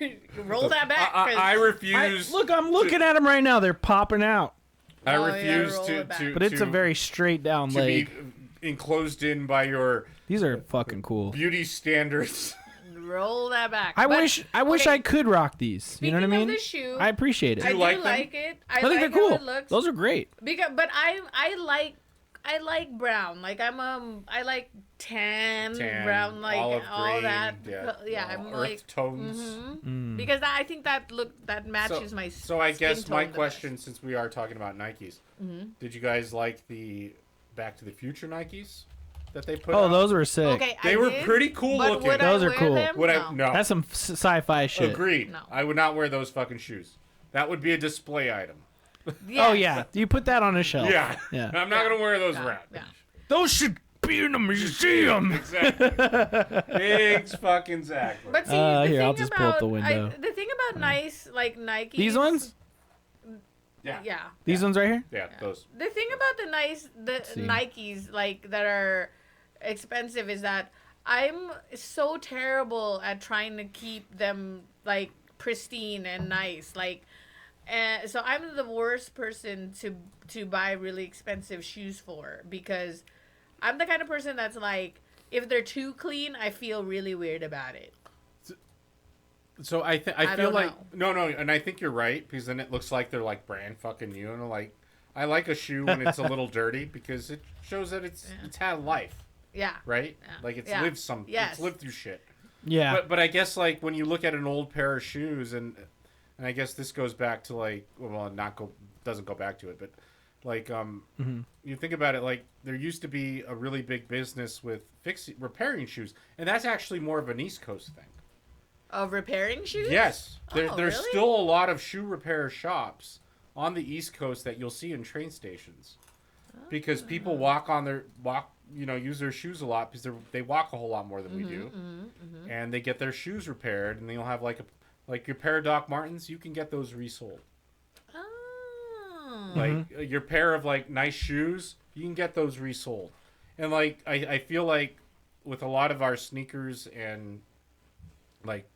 roll that back. 'cause I refuse. Look, I'm looking at them right now. They're popping out. I Oh, yeah, refuse roll it back. to. But it's a to- very straight down to leg. be enclosed in by your These are fucking cool. beauty standards. roll that back. I But, wish okay, I could rock these. You know what I speaking mean? of the shoe, I appreciate it. I you do like them? like it. I I think like they're how cool. it looks. Those are great. But I like brown. Like I like tan, brown, like olive all green, that. yeah, I'm earth like tones. because I think that matches my. So I skin guess my tone the question, since we are talking about Nikes, did you guys like the Back to the Future Nikes that they put? Oh, out? those were best. sick. Okay, They I were did, pretty cool but looking. Would Those I are wear cool. Them? Would no. I? No. That's some sci-fi shit. Agreed. No. I would not wear those fucking shoes. That would be a display item. Yes. Oh yeah, you put that on a shelf. Yeah. Yeah. I'm not gonna wear those Yeah, around. yeah. Those should be in a museum. Exactly. Exactly. But see, Here, the thing I'll just pull up about the window. the thing about nice like Nikes. These ones? yeah. Yeah. These ones right here? Yeah, those. The thing about the see. Nikes like that are expensive is that I'm so terrible at trying to keep them like pristine and nice. Like, so I'm the worst person to buy really expensive shoes for because I'm the kind of person that's like if they're too clean, I feel really weird about it. So I feel don't like no, and I think you're right because then it looks like they're like brand fucking new, and like I like a shoe when it's a little dirty because it shows that it's had a life, Yeah. right? Yeah. Like it's Yeah. lived some, Yes. it's lived through shit. Yeah. But I guess like when you look at an old pair of shoes and I guess this goes back to like doesn't go back to it, but like you think about it, like there used to be a really big business with repairing shoes, and that's actually more of an East Coast thing. Of repairing shoes? Yes, there's really? still a lot of shoe repair shops on the East Coast that you'll see in train stations, because people use their shoes a lot because they walk a whole lot more than we do, and they get their shoes repaired, and they'll have like your pair of Doc Martens, you can get those resold. Oh. Like your pair of like nice shoes, you can get those resold, and like I feel like with a lot of our sneakers and like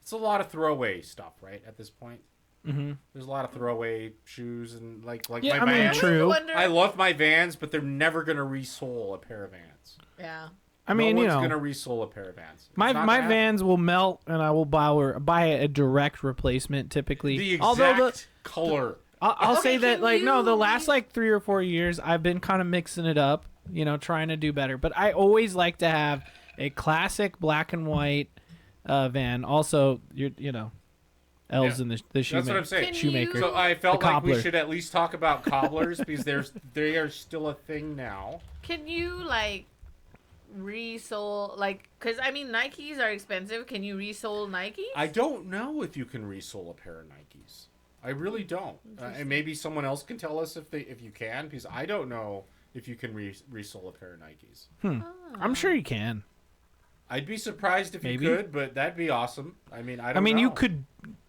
it's a lot of throwaway stuff, right? At this point, there's a lot of throwaway shoes and like Yeah, my I mean, Vans. true. I love my Vans, but they're never gonna resole a pair of Vans. Yeah. I mean, no you one's know, gonna resole a pair of Vans. It's my not my gonna Vans will melt, and I will buy a direct replacement typically. happen. The Although exact color. I'll Okay, say that can like no, the you- last like 3 or 4 years I've been kind of mixing it up, trying to do better. But I always like to have a classic black and white van. Also, elves in the That's what I'm saying. Can shoemaker. you- So I felt The like we cobbler. should at least talk about cobblers because they are still a thing now. Can you like resole because I mean Nikes are expensive. Can you resole Nikes? I don't know if you can resole a pair of Nikes. I really don't. And maybe someone else can tell us if you can, because I don't know if you can resole a pair of Nikes. I'm sure you can. I'd be surprised if Maybe. you could, but that'd be awesome. I mean, I don't You know. could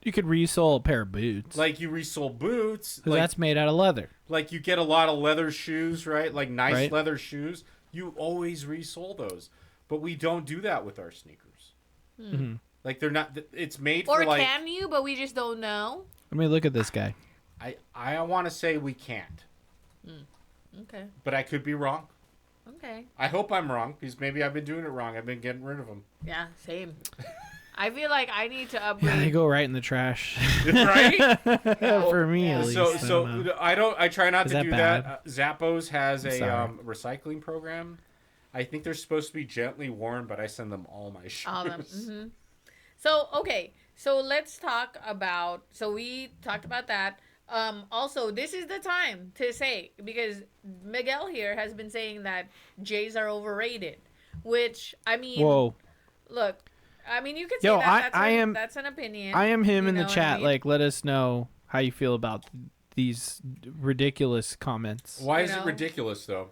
resole a pair of boots. Like you resole boots, 'Cause that's made out of leather. like you get a lot of leather shoes, right? Like nice Right. leather shoes. You always resole those, but we don't do that with our sneakers. Like they're not. It's made Or for like. can you? But we just don't know. Let me look at this guy. I want to say we can't, Okay. but I could be wrong. Okay. I hope I'm wrong because maybe I've been doing it wrong. I've been getting rid of them. Yeah. Same. I feel like I need to Yeah, upgrade. they go right in the trash. Right? For me, Yeah. at least. I try not Is to that do bad? that. Zappos has a sorry. recycling program. I think they're supposed to be gently worn, but I send them all my shoes. All them. Mm-hmm. So okay. So let's talk about. So we talked about that. Also, this is the time to say because Miguel here has been saying that J's are overrated, which I mean, Whoa. look, I mean you can say Yo, that. I That's an opinion. I am him you in the know what I chat. mean? Like, let us know how you feel about these ridiculous comments. Why You is it know? ridiculous though?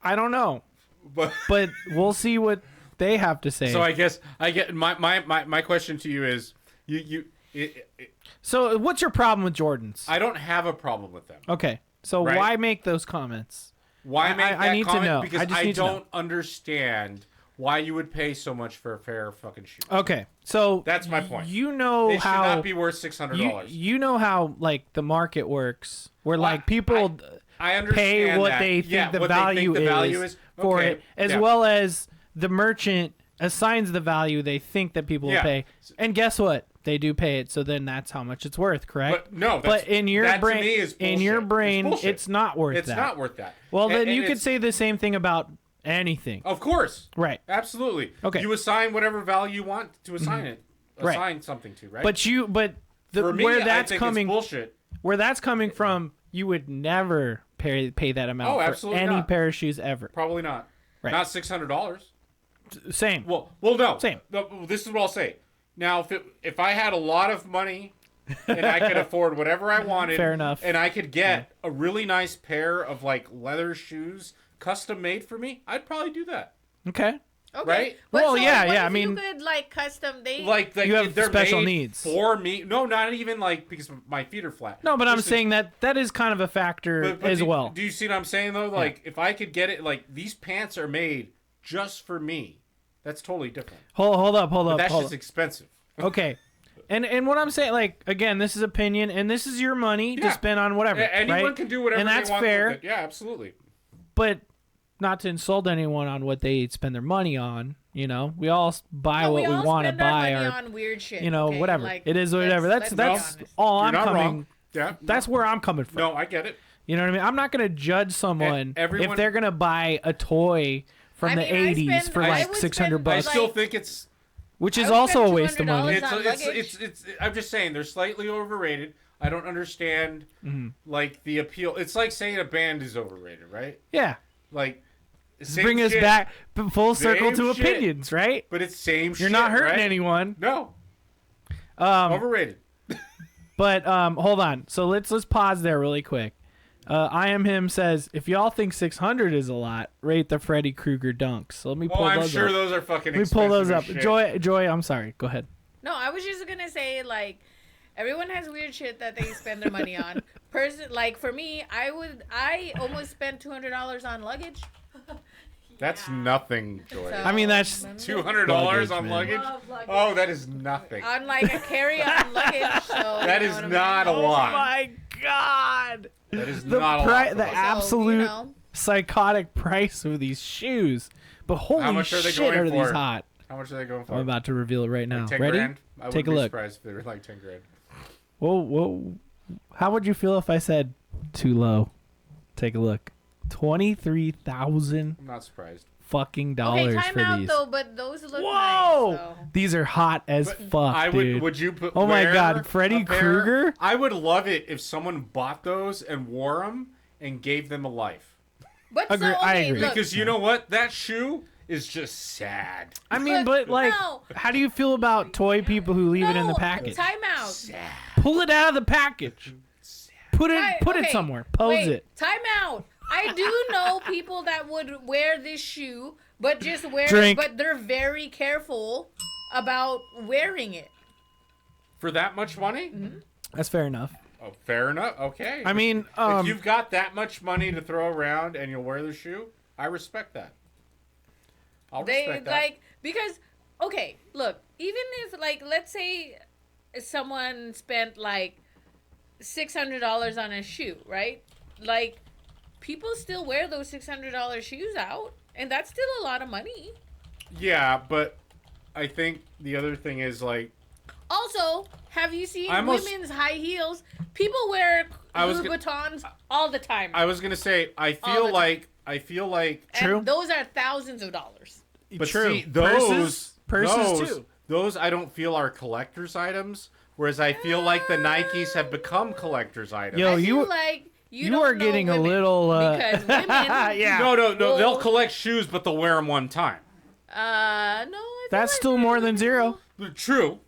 I don't know, But but we'll see what they have to say. So I guess I get my question to you is So what's your problem with Jordans? I don't have a problem with them. Okay, so Right? why make those comments? Why make that I need to comment? know. Because I just I need to know. don't understand why you would pay so much for a pair of fucking shoes. Okay, so That's my point. You know They should how not be worth $600. you know how like the market works, where Well, like people I understand pay what that. they think Yeah, the what they value think the value is for okay, it, as yeah. well as the merchant assigns the value they think that people will Yeah. pay. And guess what? They do pay it, so then that's how much it's worth, correct? But no, but in your that brain, to me is in your bullshit. brain, It's bullshit. it's not worth It's that. not worth that. Well, then And you could it's- say the same thing about anything. Of course. Right. Absolutely. Okay. You assign whatever value you want to assign it. Right. Assign something to, right? But for me, where I that's think coming it's bullshit. where that's coming from, you would never pay that amount Oh, for absolutely any not. pair of shoes ever. Probably not. Right. Not $600. Same. Well, no. Same. No, this is what I'll say. Now, if I had a lot of money and I could afford whatever I wanted, Fair enough. and I could get a really nice pair of like leather shoes custom made for me, I'd probably do that. Okay. Okay. Right? But Well, so yeah, what yeah, if I mean- you could like custom. Like You have they're special made needs. for me. No, not even like because my feet are flat. No, but I'm Just saying that is kind of a factor as well. Do you see what I'm saying though? Like if I could get it, like these pants are made just for me. That's totally different. Hold up. But that's hold just up. expensive. Okay. And what I'm saying, like, again, this is opinion, and this is your money to Yeah. spend on whatever. Anyone right? can do whatever and that's they want fair. with it. Yeah, absolutely. But not to insult anyone on what they spend their money on. You know, we all buy No, what we all want to spend our buy, money or on weird shit. you know, okay? whatever. Like, It is whatever. let's be That's honest. all You're I'm not coming. wrong. Yeah. That's where I'm coming from. No, I get it. You know what I mean? I'm not gonna judge someone everyone- if they're gonna buy a toy from I the mean, I 80s spend- for I like would 600 spend, I bucks, still like- think it's which I is would also a spend waste of money. $200 on luggage. it's I'm just saying they're slightly overrated. I don't understand Mm-hmm. like the appeal. It's like saying a band is overrated, right? Yeah. Like same Bring us shit, back full circle Same to shit. opinions, right? but it's same shit. You're not hurting right? anyone. No, Um, overrated. but hold on. So let's pause there really quick. I am him says if y'all think 600 is a lot, rate the Freddy Krueger dunks. So let me pull Oh, I'm those sure up. those are fucking. Let me pull those up. expensive as shit. Joy, I'm sorry. Go ahead. No, I was just gonna say like everyone has weird shit that they spend their money on. Like for me, I almost spent $200 on luggage. That's nothing, Joy. So- I mean, that's $200 on Luggage, luggage? Love luggage. Oh, that is nothing. On like a carry-on luggage. So That you is know what I not a mean? lot. my god. That is The not a pri- lot. for the luggage. absolute you know. psychotic price of these shoes. But holy much are they shit, going are these for? hot? How much are they going for? I'm about to reveal it right now. 10 Ready? grand? I Take wouldn't a be look. surprised if they were like 10 grand. Whoa. How would you feel if I said too low? Take a look. 23,000 I'm not surprised. fucking Okay, dollars time for out these. though, but those look Whoa! nice. So. These are hot as fuck, I would. dude. Would you put? Oh my wear God, Freddy a pair? Krueger? I would love it if someone bought those and wore them and gave them a life. But Agree- so, okay, I agree. look, Because you know what? That shoe is just sad. I mean, but like, no. how do you feel about toy people who leave it in the no, package? Time out. Sad. Pull it out of the package. Put it Okay, it somewhere. Pose wait, it. Time out. I do know people that would wear this shoe, but just wear Drink. it, but they're very careful about wearing it. For that much money? That's fair enough. Oh, fair enough. Okay. I mean, if you've got that much money to throw around and you'll wear the shoe, I respect that. I'll They respect that. like because okay, look, even if like let's say someone spent like $600 on a shoe, right? Like people still wear those $600 shoes out, and that's still a lot of money. Yeah, but I think the other thing is like Also, have you seen I almost- women's high heels? People wear I was Louis Vuittons all the time. I was gonna say I All feel the like and True. those are thousands of dollars. but True. see those Purses those, too. those I don't feel are collector's items, whereas I feel like the Nikes have become collector's items. Yo, I you- feel like you don't are know getting a women, little, because women. Yeah. No, Well- they'll collect shoes, but they'll wear them one time. No. I feel That's like still more than zero. True,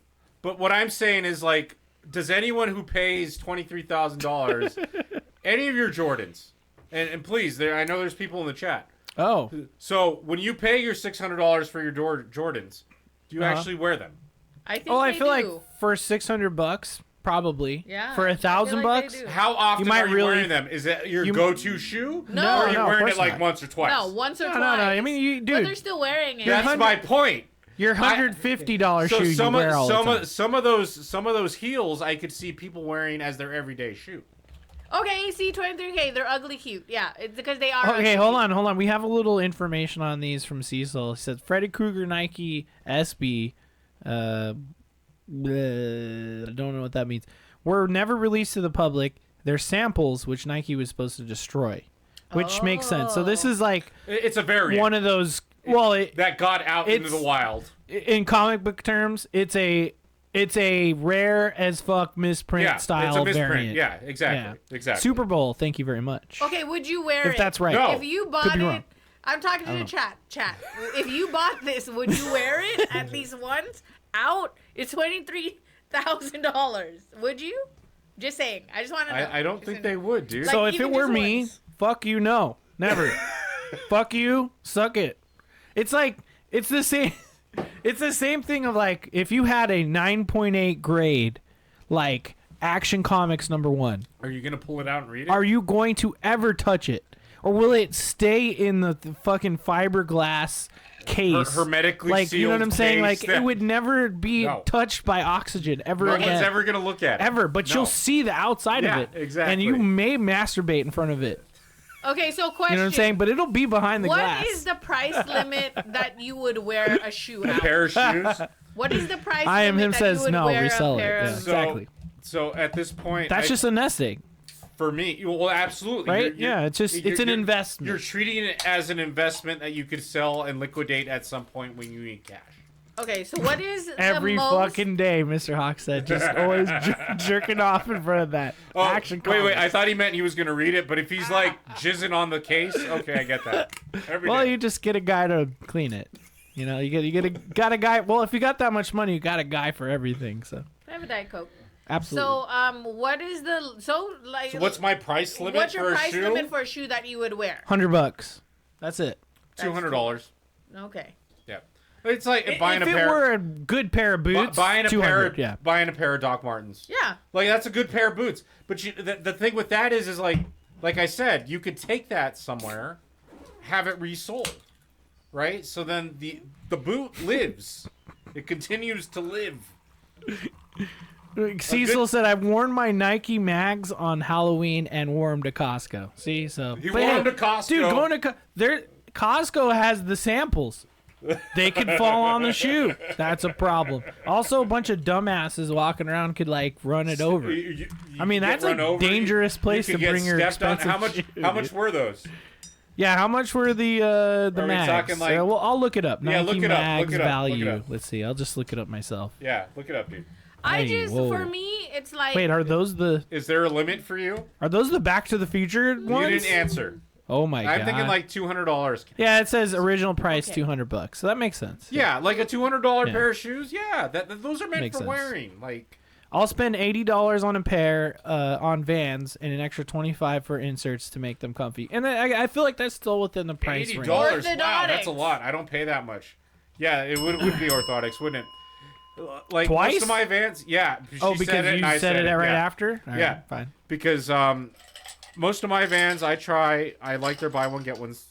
but what I'm saying is like, does anyone who pays $23,000, any of your Jordans, and please, I know there's people in the chat. Oh. So when you pay your $600 for your Jordans, do you actually wear them? I think Oh, I they feel like do. for $600, probably. Yeah, For I feel like $1,000, they do. How often You might are you really- wearing them? Is that your you- go-to shoe? No. Or are you No, of wearing course it like not. once or twice? No, once or No, twice. no, no. I mean, you, But they're dude, still wearing it. That's my point. your $150 So shoe you wear all the time. some of those heels I could see people wearing as their everyday shoe. Okay, C23K, they're ugly cute. Yeah, it's because they are. Okay, ugly hold cute. on. We have a little information on these from Cecil. He said Freddy Krueger Nike SB. I don't know what that means. Were never released to the public. They're samples which Nike was supposed to destroy, which makes sense. So this is like It's a variant one of those. Well, that got out into it's- the wild. in comic book terms, it's a rare as fuck misprint Yeah, style it's a misprint. variant. Yeah, exactly. Super Bowl. Thank you very much. Okay, would you wear it? If that's right. No. If you Could bought be it, wrong. I'm talking to the chat. If you bought this, would you wear it at least once? Out, it's $23,000. Would you? Just saying. I just want to know. I don't Just think know. they would, dude. Like, So if even it were just me, once. fuck you, no, never. Fuck you, suck it. It's like it's the same. It's the same thing of like if you had a 9.8 grade, like Action Comics #1. Are you gonna pull it out and read it? Are you going to ever touch it, or will it stay in the fucking fiberglass case, hermetically like you know what I'm sealed saying? case Like that- it would never be No. touched by oxygen ever No again. one's ever gonna look at it. Ever, but No. you'll see the outside Yeah, of it, exactly. and you may masturbate in front of it. Okay, so question. You know what I'm saying? But it'll be behind the What glass. is the price limit that you would wear a shoe A out? pair of shoes. What is the price I am limit him that says you would no, wear resell a it. pair Yeah, of... exactly. So at this point, That's just a nest egg, for me. Well, absolutely, right? You're- Yeah, it's just it's an you're- investment. You're treating it as an investment that you could sell and liquidate at some point when you need cash. Okay, so what is Every the most... fucking day, Mr. Hawk said, just always jerking off in front of that Action wait, Comics. I thought he meant he was gonna read it, but if he's like jizzing on the case, okay, I get that. Every Well, day. you just get a guy to clean it. You know, got a guy. Well, if you got that much money, you got a guy for everything. So I have a Diet Coke. absolutely. So, what is the... So, like... So what's my price limit What's for your a price shoe? limit for a shoe that you would wear? $100. That's it. $200. Okay. Yeah, it's like buying if a it pair. were a good pair of boots, Buying a 200, pair, yeah. buying a pair of Doc Martens. Yeah. Like that's a good pair of boots. But the thing with that is like I said, you could take that somewhere, have it resold, right? So then the boot lives. It continues to live. Cecil said, "I've worn my Nike mags on Halloween and wore them to Costco." See, so He but wore hey, 'em to Costco. Dude, going to Costco has the samples. They could fall on the shoe. That's a problem. Also, a bunch of dumbasses walking around could like run it over. I mean, get that's run a over, dangerous place you to could get bring your stepped on. expensive How shoe, much dude. were those? Yeah, how much were the Are we mags? talking, like- Well, I'll look it up. Yeah, Nike look it up, mags look it up, value. look it up. Let's see. I'll just look it up myself. Yeah, look it up, dude. I Hey, just... whoa. For me, it's like... Wait, are those the Is there a limit for you? Back to the Future ones? You didn't answer. Oh my god. I'm thinking like $200. Yeah, it says original price Okay. $200, so that makes sense. Yeah, like a $200 Yeah. pair of shoes. Yeah, those are meant Makes for sense. wearing. Like, I'll spend $80 on a pair on Vans and an extra $25 for inserts to make them comfy. And I feel like that's still within the price range. $80. Wow, that's a Orthodontics. lot. I don't pay that much. Yeah, it would be orthotics, wouldn't it? Like Twice? most of my Vans, yeah. Oh, she because said it you and I said it right yeah. after? All right, Yeah. fine. Because most of my Vans, I like their buy one get ones.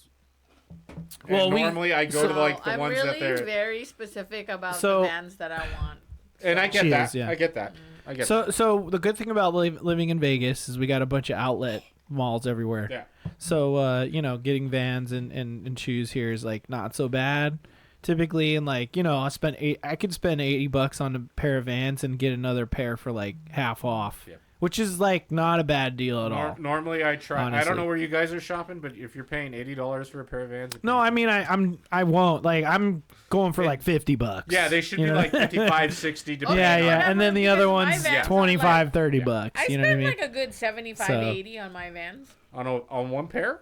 And Well, normally I go to like the I'm ones really that they're, very specific about So- the Vans that I want. and I get She that. is, yeah. I get that. I get that. So the good thing about living in Vegas is we got a bunch of outlet malls everywhere. Yeah. So getting Vans and shoes here is like not so bad typically, and like I could spend $80 on a pair of Vans and get another pair for like half off, Yeah. which is like not a bad deal at all. Normally I try. I Honestly. don't know where you guys are shopping, but if you're paying $80 for a pair of Vans, No, I mean I won't like I'm going for like $50. yeah, they should you be know? like 55, 60. Okay, Depending yeah, on- yeah, and then the other because my one's Vans are 25, like- $30 bucks. I You know what I spend mean? like a good 75, So- 80 on my Vans. on one pair.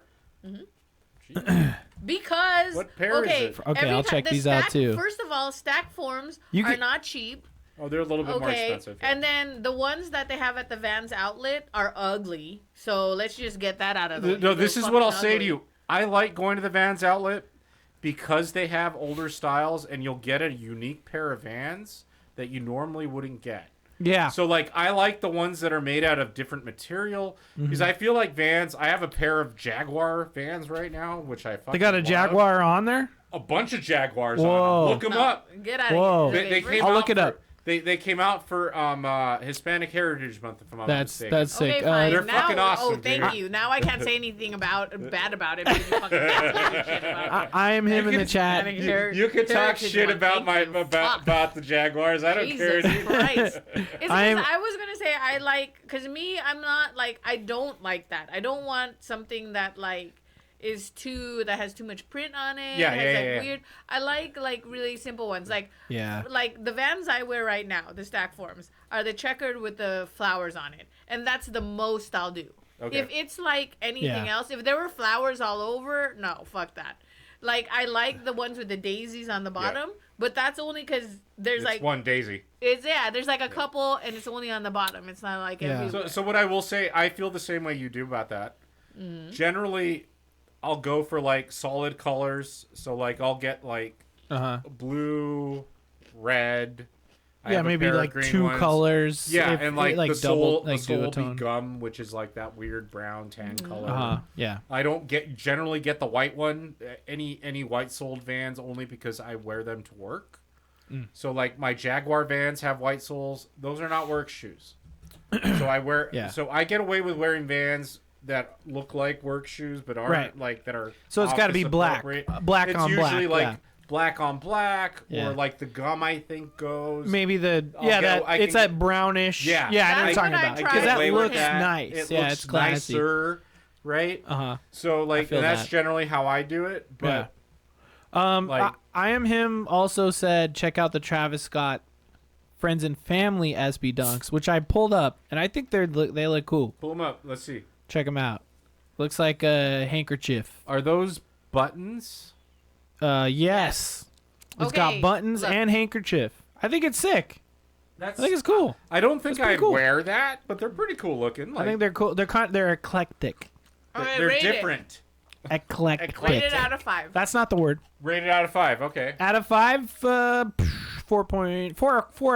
Because What pair is it? Okay, every I'll ti- check the these out, stack- too. First of all, stack forms You are could- not cheap. Oh, they're a little bit more Okay, expensive. yeah. and then the ones that they have at the Vans outlet are ugly. So let's just get that out of the way. No, this They're is what I'll fucking say to ugly. you. I like going to the Vans outlet because they have older styles, and you'll get a unique pair of Vans that you normally wouldn't get. Yeah. So, like, I like the ones that are made out of different material because I feel like Vans. I have a pair of Jaguar Vans right now, which I fucking They got a love. Jaguar on there? A bunch of Jaguars on Whoa. them. Look them up. Get out Whoa. of here. They came I'll out look it for- up. They came out for Hispanic Heritage Month, if I'm not That's mistaken. sick. Okay, fine. They're now, fucking awesome, Oh, thank dude. you. Now I can't say anything bad about it. Because you fucking can't say shit about it. I am him in the chat. You can talk Heritage shit Month, about thank you. Fuck. about the Jaguars. I don't care. Jesus Dude. Christ. It's because I'm- I was gonna say I like, because me, I'm not like, I don't like that. I don't want something that like that has too much print on it. Yeah, has, yeah, like, yeah. weird. I like really simple ones. Like Yeah. like the Vans I wear right now, the stack forms, are the checkered with the flowers on it, and that's the most I'll do. Okay. If it's like anything Yeah. else, if there were flowers all over, no, fuck that. Like I like the ones with the daisies on the bottom, but that's only because there's It's like one daisy. there's like a couple, and it's only on the bottom. It's not like Yeah. everywhere. So what I will say, I feel the same way you do about that. Mm-hmm. Generally, I'll go for like solid colors. So like I'll get like Uh-huh. blue, red. I Yeah, have a maybe pair of like green 2 ones. colors. Yeah, if- and like the double, soul, like the soul will be duotone. gum, which is like that weird brown tan color. Uh-huh. Yeah. I don't generally get the white one, any white soled Vans, only because I wear them to work. So like my Jaguar Vans have white soles; those are not work shoes. So I wear. Yeah. So I get away with wearing Vans that look like work shoes, but aren't Right. like that are. So it's got to be office black. appropriate. Black It's on black. usually like yeah. black on black, Yeah. or like the gum. I think goes. Maybe the I'll yeah get- that I it's can- that brownish. Yeah. Yeah, I know what you're That's talking what I about tried because to that do looks with that. nice. It yeah, looks it's classy. nicer, right? Uh-huh. So like, feel and that's that. generally how I do it. But like- I am him also said check out the Travis Scott Friends and Family SB Dunks, which I pulled up, and I think they look cool. pull them up. Let's see. Check them out. Looks like a handkerchief. Are those buttons? Yes. It's got Okay, buttons look. and handkerchief. I think it's sick. That's. I think it's cool. I don't think pretty I'd cool. wear that, but they're pretty cool looking. Like, I think they're cool. They're eclectic. Okay, they're rate it. different. Eclectic. Rate it out of 5. That's not the word. Rated out of 5. Okay. Out of 5, 4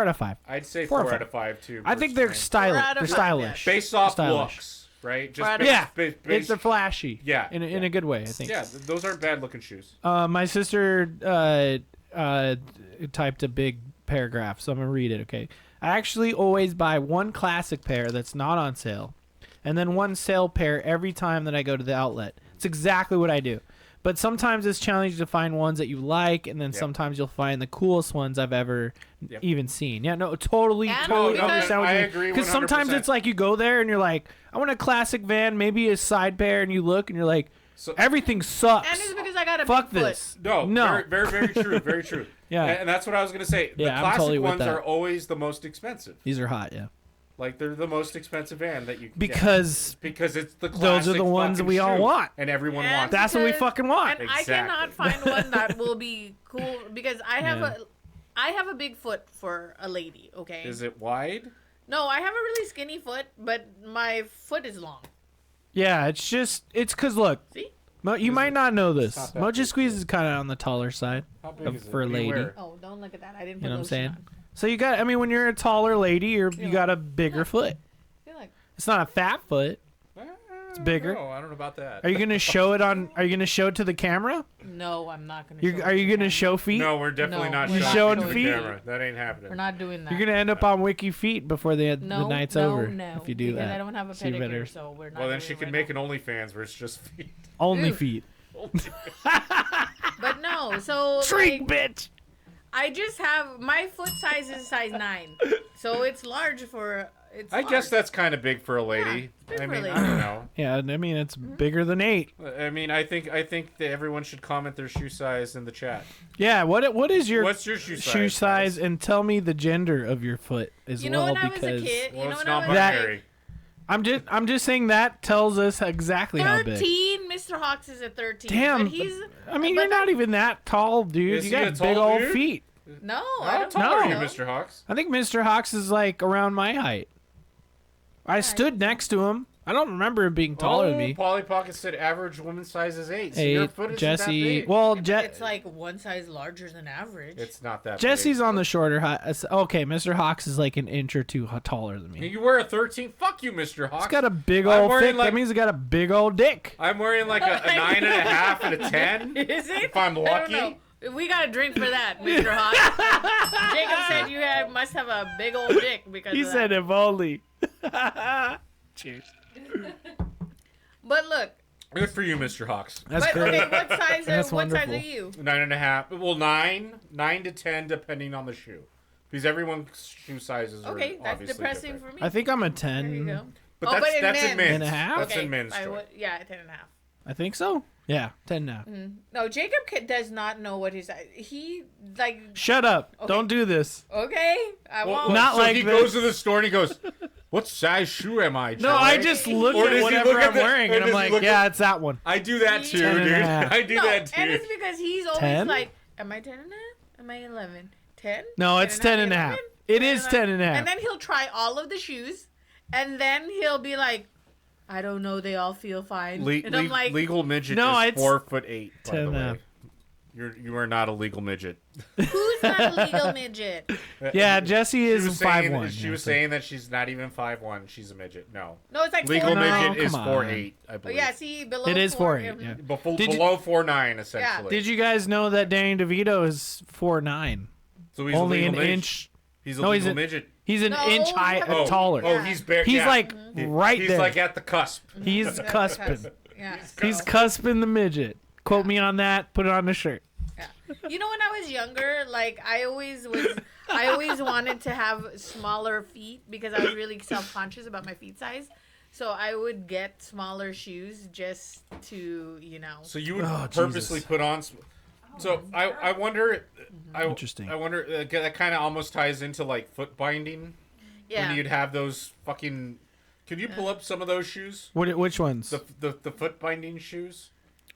out of 5. I'd say 4 or 4 out five. of 5 too. I think they're personally. 4 out stylish. of They're 5, stylish. based off stylish. looks, right? Four out of Yeah, based- it's they're flashy. Yeah, in yeah. a good way, I think. Yeah, those aren't bad looking shoes. My sister typed a big paragraph, so I'm gonna read it. Okay, I actually always buy one classic pair that's not on sale, and then one sale pair every time that I go to the outlet. It's exactly what I do. But sometimes it's challenging to find ones that you like, and then sometimes you'll find the coolest ones I've ever even seen. Yeah, no, totally And totally because- understand what I you agree Because sometimes 100%. it's like you go there and you're like, I want a classic van, maybe a side pair, and you look and you're like, So- everything sucks. And it's because I got a Fuck big this. No, No. very, very, very true, very true. Yeah. and that's what I was gonna say. The Yeah, I'm classic totally with ones that. are always the most expensive. These are hot, yeah. Like they're the most expensive van that you can get. Because Because it's the classic those are the ones fucking we all shoe, want. and everyone And wants. that's what we because- fucking want. And I cannot Exactly. find one that will be cool because I have Yeah. I have a big foot for a lady, okay? Is it wide? No, I have a really skinny foot, but my foot is long. Yeah, it's because, look, See? you might not know this. not that Mochi big, Squeeze is kind of on the taller side How big is it? for a What do you lady. wear? Oh, don't look at that. I didn't put You know what I'm lotion saying? on. So you got, when you're a taller lady, you Yeah. got a bigger foot. Feel like It's not a fat foot. It's bigger. No, I don't know about that. Are you gonna show it on? Are you gonna show it to the camera? no, I'm not gonna. You're, show are it you to gonna them. show feet? No, we're definitely No, not we're showing, showing it to the feet? camera. That ain't happening. We're not doing that. You're gonna end up on Wiki Feet before the no, night's no, over. No, if you do because that, I don't have a So you pedicure, better- so we're not. Well, then doing she it can right make now. an OnlyFans where it's just feet. only Ew. feet. But no, so Shrink, like, bitch. I just have my foot size is size 9, so it's large for. It's I guess large. that's kind of big for a lady. Yeah, it's big I for a mean, lady. I don't know. Yeah, I mean it's bigger than 8. I mean, I think that everyone should comment their shoe size in the chat. Yeah. What is your What's your shoe size? shoe size? guys? And tell me the gender of your foot as You know, well, when I was because a kid, Well, you know, it's when not I was binary. I'm just saying that tells us exactly how big. 13, Mr. Hawks is at 13. Damn, but he's. I mean, but you're not even that tall, dude. Is You he got a tall big old dude? feet. No, I How don't tall think are you, so. Mr. Hawks? I think Mr. Hawks is like around my height. I stood next to him I don't remember him being taller than me. Polly Pocket said average woman size is 8. So your 8. foot isn't Jesse. that big. Well, It's like one size larger than average. It's not that Jesse's big. on the shorter height. Okay, Mr. Hawks is like an inch or two taller than me. You wear a 13. Fuck you, Mr. Hawks. He's got a big I'm old wearing, thick. like- That means he's got a big old dick. I'm wearing like a 9.5 and a 10. Is it? If I'm I lucky. don't know. We got a drink for that, Mr. Hawk. Jacob said you must have a big old dick because He of said that. if only. Cheers. But look, Good for you, Mr. Hawks. That's but great. okay, what size That's what size wonderful. are you? 9.5. Well, 9 to 10, depending on the shoe, because everyone's shoe sizes are Okay, that's obviously depressing different. for me. I think I'm a There you 10. go. But Oh, that's but in that's in men's. men's. 10.5? That's Okay, in men's. I joint. would, yeah, 10.5. I think so. Yeah, 10 now. No, Jacob does not know what his he like. Shut up. Okay. Don't do this. Okay, I Well, won't. Not so like he this. goes to the store and he goes, "What size shoe am I?" No, Joey?" I just look Or at does he whatever look at I'm the- wearing or and I'm does he like, look yeah, at- it's that one. I do that too, 10 and a dude. half. I do No, that and too. it's because he's always 10? like, "Am I 10 and a half? Am I 11? 10? No, it's 10 and a half. It is 10 and a half. And then he'll try all of the shoes, and then he'll be like, "I don't know, they all feel fine." And I'm like, legal midget No, is it's 4'8". By 10 the and a half. way, you are not a legal midget. "Who's not a legal midget?" Yeah, Jesse She is was saying 5'1". she was saying that she's not even 5'1". She's a midget. No, No, it's like legal 4'9". midget is come on. 4'8". I Oh, believe. yeah, see, below It is 4, 4'8", yeah. Below 4'9", essentially. Did you guys know that Danny DeVito is 4'9"? So he's Only a an legal midget. inch. He's a No, he's legal a- midget. He's an No, inch high you have- taller. Oh, he's bare. He's yeah. like right He's there. like at the cusp. He's cusping. Yeah. He's cusping the midget. Quote me on that. Put it on the shirt. You know, when I was younger, like I always wanted to have smaller feet because I was really self-conscious about my feet size. So I would get smaller shoes just to, So you would Oh, purposely Jesus. put on. So I wonder. Interesting. I wonder that kind of almost ties into like foot binding. yeah. When you'd have those fucking. Could you pull up some of those shoes? Which ones? The foot binding shoes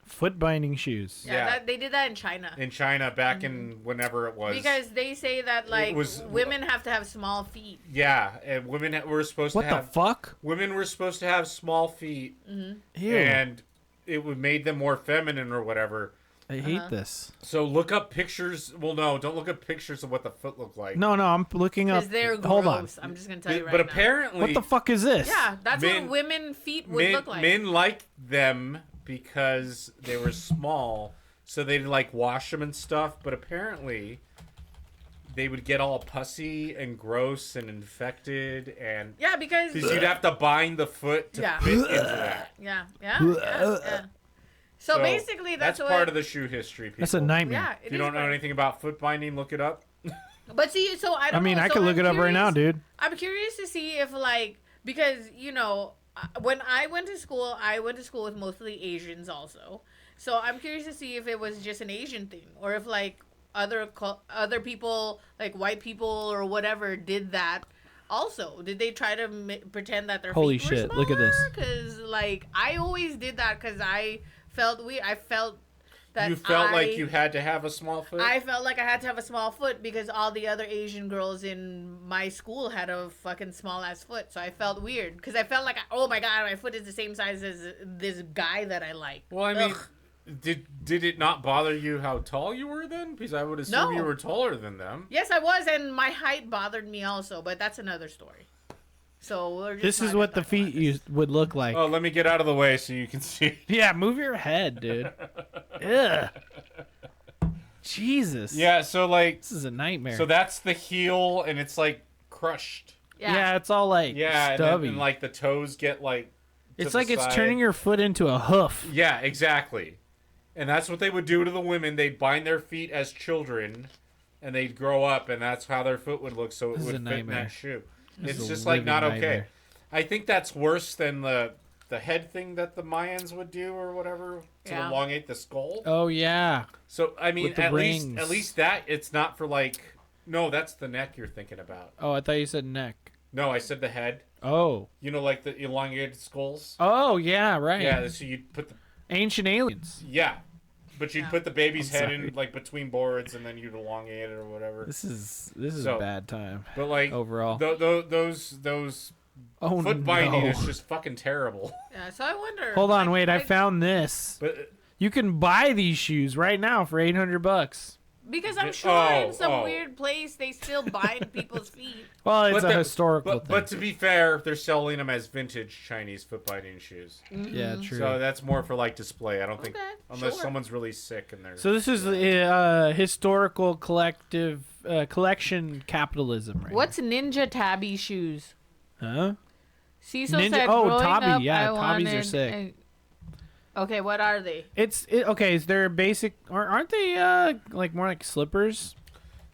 Foot binding shoes. Yeah, yeah. they did that in China. in China back in whenever it was. Because they say that like was- women have to have small feet. Yeah, and women were supposed What to the have. fuck? Women were supposed to have small feet, Ew. and it would made them more feminine or whatever. I hate this. So look up pictures. Well, no, don't look up pictures of what the foot looked like. No, I'm looking up. Because they're gross. Hold on. I'm just gonna tell you right but now. apparently, What the fuck is this? Yeah, that's Men- what women feet would look like. men liked them because they were small, so they'd like wash them and stuff. But apparently, they would get all pussy and gross and infected, and Yeah, because you'd have to bind the foot to Yeah. fit into that. yeah. So basically, that's what. part of the shoe history. People. That's a nightmare. Yeah, If you don't know anything about foot binding, look it up. But see, so I don't. I mean, know. I So could look I'm it up right now, curious- dude. I'm curious to see if like because when I went to school with mostly Asians also. So I'm curious to see if it was just an Asian thing or if like other people like white people or whatever did that. Also, did they try to pretend that their Holy feet were shit, look at this. Because like I always did that because I felt weird. I felt that You felt like you had to have a small foot. I felt like I had to have a small foot because all the other Asian girls in my school had a fucking small ass foot. So I felt weird because I felt like, oh my god, my foot is the same size as this guy that I like. Well, I mean, Ugh. did it not bother you how tall you were then? Because I would assume No. you were taller than them. Yes, I was, and my height bothered me also, but that's another story. So we're just This not is gonna what the talk about feet this. would look like. Oh, let me get out of the way so you can see. Yeah, move your head, dude. Ugh. Jesus. Yeah, so like, This is a nightmare. so that's the heel, and it's like crushed. yeah, it's all like Yeah, and, stubby. then, like the toes get like. to It's the like it's side. turning your foot into a hoof. Yeah, exactly. And that's what they would do to the women. They'd bind their feet as children, and they'd grow up, and that's how their foot would look. So it This is would a fit in nightmare. that shoe. This It's is a just like living not okay. nightmare. I think that's worse than the head thing that the Mayans would do or whatever to Yeah. elongate the skull. Oh yeah. So I mean, With the at rings. least that it's not for like. No, that's the neck you're thinking about. Oh, I thought you said neck. No, I said the head. Oh. You know, like the elongated skulls. Oh yeah, right. Yeah, so you'd put the Ancient aliens. but you'd Yeah. put the baby's I'm head sorry. in like between boards, and then you'd elongate it or whatever. This is So- a bad time. But like Overall. those foot binding no. is just fucking terrible. Yeah, so I wonder. Hold on, wait. I like, found this. But You can buy these shoes right now for $800. because I'm sure in some weird place they still bind people's feet. Well, it's but a historical thing. But to be fair, they're selling them as vintage Chinese foot binding shoes. Yeah, true. So that's more for like display. I don't think Okay, unless sure. someone's really sick and they're. So this is historical collection capitalism, right? What's Ninja Tabby shoes? Huh? Cecil Ninja- said, oh, growing Tabby, up, yeah, I Tabbies are wanted sick. Okay, what are they? Okay. So they're basic, aren't they? Like more like slippers.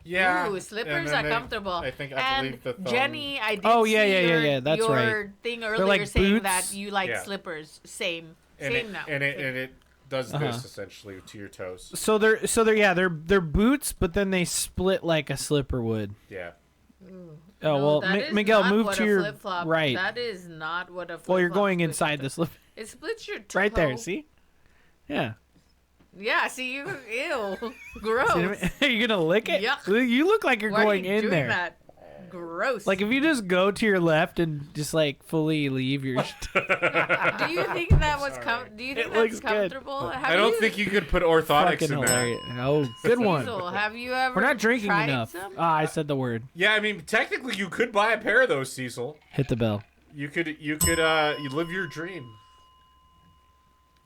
Yeah. Ooh, and slippers then are they- comfortable. I and believe the thumb. Jenny, I did Oh, yeah, see yeah, your, yeah, that's your right. thing They're earlier like saying boots. that you like Yeah. slippers. Same and now. it does Uh-huh. this essentially to your toes. So they're boots, but then they split like a slipper would. Yeah. Oh No, well, that is Miguel, not move what to a your flip-flop- right. That is not what a flip-flop Well, you're going splits inside your the slip. toe. It splits your toe. Right there. See? Yeah. Yeah, see you. Ew. See Gross. what I mean? Are you gonna lick it? Yuck. You look like you're Why going are you in doing there. that? Gross. Like if you just go to your left and just like fully leave your. do you think that was do you think It that's looks good. comfortable? I don't think you could put orthotics Fucking in that. hilarious. Oh, good one. Cecil, have you ever? We're not drinking tried enough. Some? I said the word. Yeah, I mean, technically, you could buy a pair of those, Cecil. Hit the bell. You live your dream.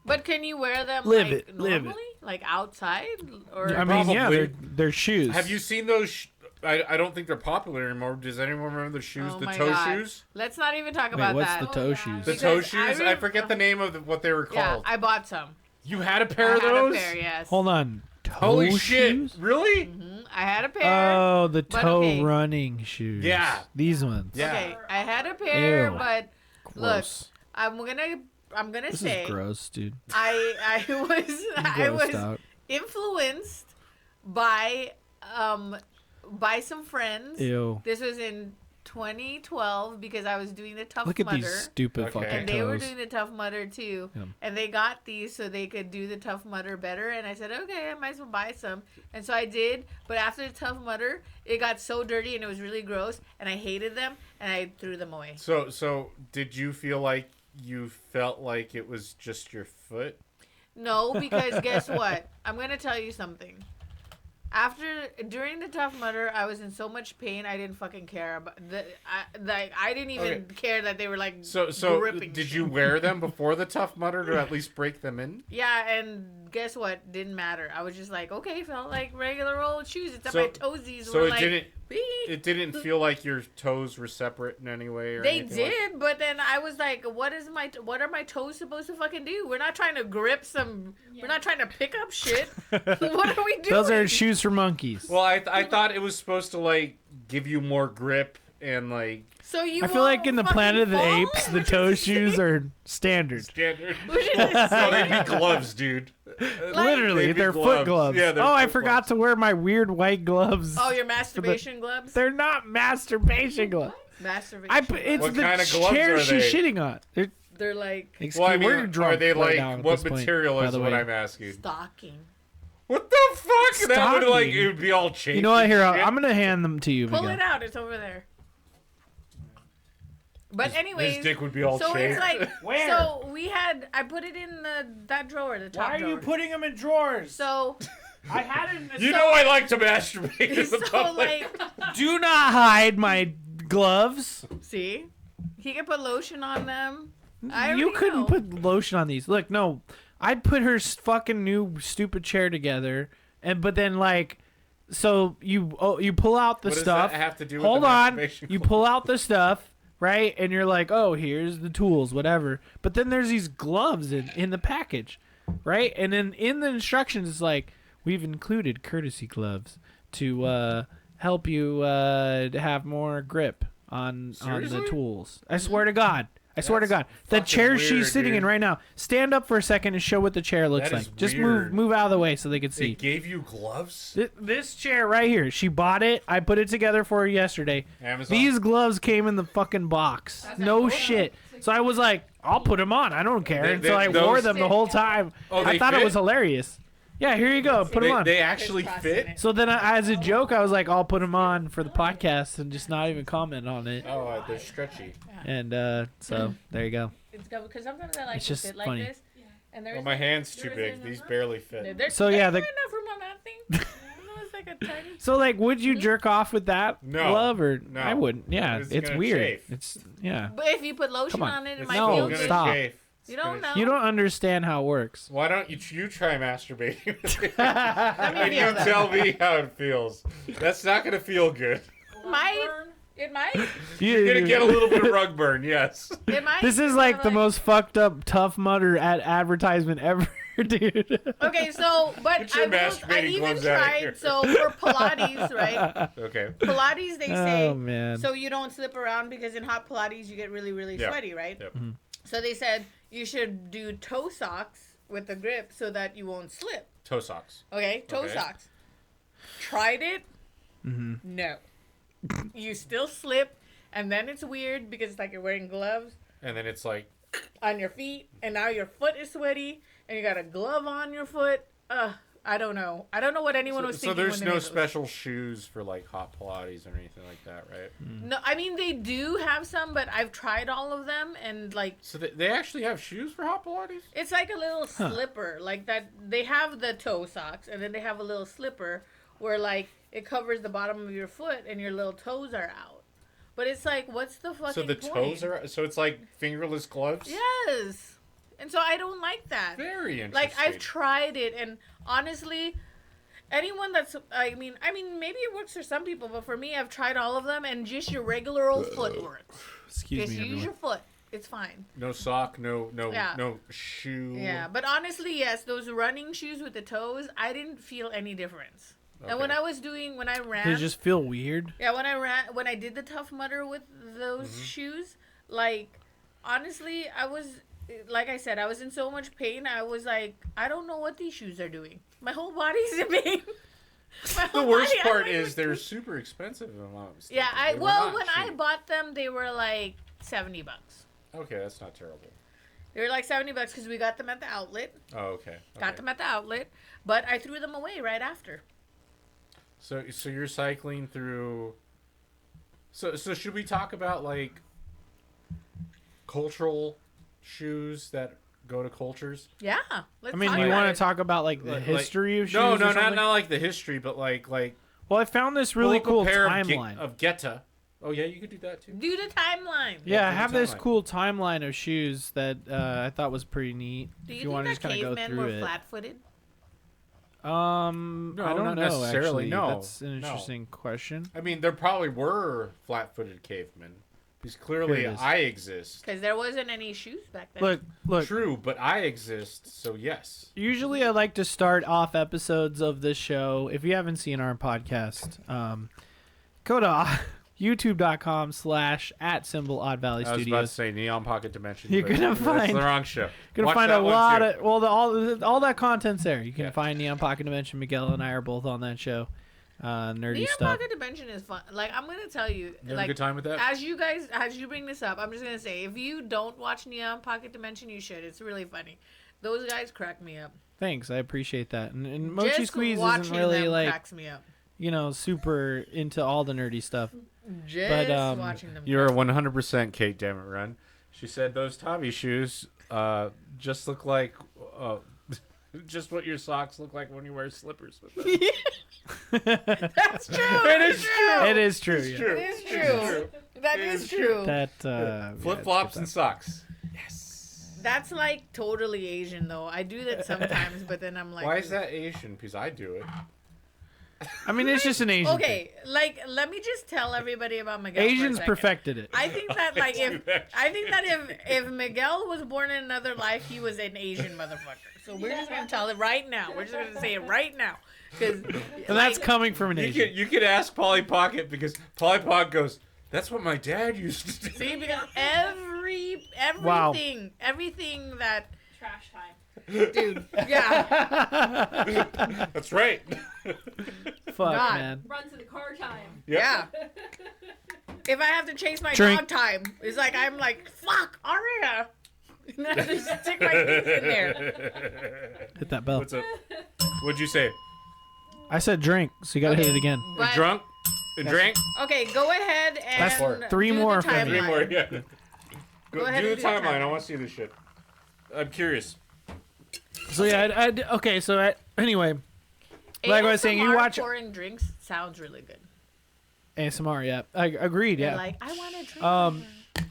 But can you wear them Live like it, live it. normally, like outside, or I mean, yeah, Probably. they're shoes. Have you seen those? I don't think they're popular anymore. Does anyone remember the shoes, Oh the my toe God. shoes? Let's not even talk Wait, about what's that. the toe shoes? The Because toe I shoes? I rem- forget the name of what they were Yeah, called. I bought some. You had a I pair of had those? a pair, yes. Hold on. Toe Holy shit! shoes? Really? I had a pair. Oh, the But toe okay. running shoes. Yeah. These ones. Yeah. Okay, I had a pair, Ew. but look, Gross. I'm gonna This say is gross, dude. I Grossed was out. influenced by some friends. Ew. This was in 2012 because I was doing the Tough Look at Mudder. these stupid Okay. fucking And they were toes. doing the Tough Mudder too. Yeah. And they got these so they could do the Tough Mudder better. And I said, okay, I might as well buy some. And so I did. But after the Tough Mudder, it got so dirty and it was really gross. And I hated them. And I threw them away. So did you feel like you felt like it was just your foot? No, because guess what? I'm going to tell you something. During the Tough Mudder, I was in so much pain. I didn't fucking care about I didn't even care that they were like So gripping did shit. you wear them before the Tough Mudder to at least break them in? Yeah, and guess what? Didn't matter. I was just like, okay, felt like regular old shoes. Except So- my toesies So were it like, didn't beep. it didn't feel like your toes were separate in any way or They anything like- did, but then I was like, what are my toes supposed to fucking do? We're not trying to grip some. We're not trying to pick up shit. What are we doing? Those are shoes for monkeys. Well, I thought it was supposed to like give you more grip and like So you. I feel like won't in the fucking Planet of the fall? Apes, the Which toe is shoes are standard. standard. Which is Oh, insane. they'd be gloves, dude. Literally, They'd be they're foot gloves. Yeah, they're oh, I foot forgot gloves. to wear my weird white gloves. Oh, your masturbation gloves. They're not masturbation gloves. Masturbation. It's What the kind of gloves chair are she's they? shitting on. They're like Excuse, Well, I we're mean, drunk are they right like now at what this point, material by is the what way. I'm asking? stocking. What the fuck? That would like Stocking? it would be all changed. You know what? Here, and shit. I'm gonna hand them to you, Pull Miguel. it out. It's over there. But anyways, His dick would be all so chafed. it's like Where? so we had. I put it in that drawer, the top drawer. putting them in drawers? So I had it in the You know I like to masturbate in the so public. like Do not hide my gloves. see, he could put lotion on them. I You already couldn't know. put lotion on these. Look, no, I'd put her fucking new stupid chair together, but then like, so you pull out the What does stuff. that have to do with Hold the on, masturbation you club? pull out the stuff, right, and you're like, oh, here's the tools, whatever. But then there's these gloves in the package, right, and then in the instructions it's like, we've included courtesy gloves to help you have more grip on the Seriously? tools. I swear to God. I swear to God. The fucking chair weird, she's sitting dude. in right now. Stand up for a second and show what the chair looks That is like. Just weird. move out of the way so they can They see. gave you gloves? This chair right here. She bought it. I put it together for her yesterday. Amazon? These gloves came in the fucking box. No shit. So I was like, I'll put them on. I don't care. They- And so I those- wore them the whole time. Oh, I they thought it fit? was hilarious. Yeah, here you go. Put them on. They actually There's fit. crust in it. So then, as a joke, I was like, I'll put them on for the podcast and just not even comment on it. Oh, they're stretchy. And so there you go. It's good because sometimes I like It's to just sit funny. like this. And there's Well, my hand's too there big. isn't These enough. barely fit. So, yeah, there's not enough room on that thing. It's like a tiny. So like, would you jerk off with that No. glove or No. I wouldn't? Yeah, It's it's gonna weird. chafe. It's yeah. But if you put lotion Come on. on it, it It's might No, feel still good. gonna stop. chafe. It's You don't gonna- know. You don't understand how it works. Why don't you try masturbating? Let me And you feel that. tell me how it feels. That's not gonna feel good. It might. You're gonna get a little bit of rug burn, yes. It might. This is like the most fucked up Tough Mudder advertisement ever, dude. Okay, so but Get your I masturbating even gloves outta here. tried. So for Pilates, right? Okay. Pilates, they say Oh man. so you don't slip around because in hot Pilates you get really, really Yeah. sweaty, right? Yep. So they said you should do toe socks with the grip so that you won't slip. Toe socks. Okay, toe Okay. socks. Tried it. No. You still slip, and then it's weird because it's like you're wearing gloves And then it's like, on your feet, and now your foot is sweaty, and you got a glove on your foot. I don't know. I don't know what anyone was so thinking. there's when they no made those. special shoes for like hot Pilates or anything like that, right? No, I mean they do have some, but I've tried all of them, and like So they actually have shoes for hot Pilates? it's like a little slipper, like that. They have the toe socks, and then they have a little slipper where like it covers the bottom of your foot, and your little toes are out. But it's like, what's the fucking So the point? toes are, so it's like fingerless gloves? Yes, and so I don't like that. Very interesting. Like I've tried it, and honestly, anyone that's I mean maybe it works for some people, but for me, I've tried all of them, and just your regular old foot works. Excuse Just me, use everyone. your foot. It's fine. No sock, no Yeah. shoe. Yeah, but honestly, yes, those running shoes with the toes, I didn't feel any difference. And when Okay. when I ran, Does it just feel weird? yeah, when I did the Tough Mudder with those shoes, like honestly, I was like I said, I was in so much pain. I was like, I don't know what these shoes are doing. My whole body's in pain. The worst part is they're super expensive. If I'm not mistaken. Yeah, They were not when I cheap. bought them, they were like $70. Okay, that's not terrible. They were like $70 because we got them at the outlet. Oh, okay. Got them at the outlet, but I threw them away right after. So you're cycling through. So should we talk about like cultural shoes that go to cultures? Yeah, let's I mean, talk you about want it. to talk about like the Like- history of shoes? No, or not something? like the history, but like Well, I found this really local cool pair timeline. of Geta. Oh yeah, you could do that too. Do the timeline. Yeah, I do the have this timeline. cool timeline of shoes that I thought was pretty neat. Do if you want think to that just kind of go cavemen through were it. flat-footed? No, I don't not know necessarily, actually. no. That's an No. interesting question. I mean, there probably were flat-footed cavemen, because clearly Here it is. I exist. Because there wasn't any shoes back then. Look. True, but I exist, so yes. Usually, I like to start off episodes of this show. If you haven't seen our podcast, go to youtube.com/@Odd Valley I was about to Studios. say Neon Pocket Dimension. You're but gonna that's find- the wrong show. Gonna Watch find that a one, lot too. of all that content's there. You can Yeah. find Neon Pocket Dimension. Miguel and I are both on that show. Nerdy Neon stuff. Pocket Dimension is fun. Like, I'm going to tell you. You have a like, good time with that? As you bring this up, I'm just going to say, if you don't watch Neon Pocket Dimension, you should. It's really funny. Those guys crack me up. Thanks, I appreciate that. And Mochi Just Squeeze watching isn't really them like cracks me up. super into all the nerdy stuff. Just But, watching them. You're cracks me up. 100% Kate Dammit Run. She said those Tommy shoes just look like just what your socks look like when you wear slippers with them. That's true. It is true. It is true. It's yeah. true. It is true. That It is is true. That Flip flops and socks. That's like totally Asian, though. I do that sometimes, but then I'm like, Why is that Asian? Because I do it. I mean, it's just an Asian Okay, like let me just tell everybody about Miguel. thing. for a Asians second. perfected it. I think that like I do if Miguel was born in another life, he was an Asian motherfucker. So we're just gonna tell it right now. We're just gonna say it right now, because And that's coming from an Asian. You could ask Polly Pocket because Polly Pocket goes, that's what my dad used to do. see because everything Wow. everything that Trash time. dude yeah That's right. Fuck, God. man. Run to the car time. yeah. If I have to chase my Drink. dog time, it's like I'm like fuck Aria. Just stick my things in there. Hit that bell. What's up? What'd you say? I said drink, so you gotta hit it again. But, Drunk? And drink? Okay, go ahead and That's three do more the for me. timeline. 3 more, yeah. Go ahead do and the do the timeline. I timeline. want to see this shit. I'm curious. So yeah, okay. So anyway, like I was saying, you ASMR watch pouring drinks sounds really good. ASMR. Yeah, I agreed. You're Yeah. like, I want to drink.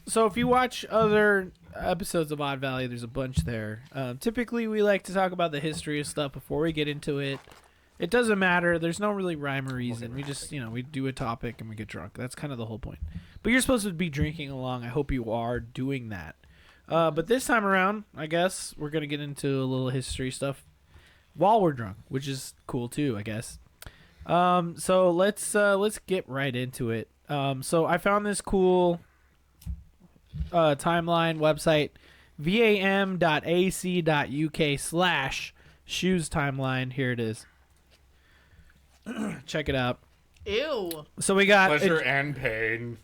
So if you watch other episodes of Odd Valley, there's a bunch there. Typically, we like to talk about the history of stuff before we get into it. It doesn't matter. There's no really rhyme or reason. We just, we do a topic and we get drunk. That's kind of the whole point. But you're supposed to be drinking along. I hope you are doing that. But this time around, I guess we're gonna get into a little history stuff while we're drunk, which is cool too, I guess. So let's get right into it. So I found this cool timeline website, vam.ac.uk/shoes timeline. Here it is. Check it out. Ew. So we got Pleasure and pain.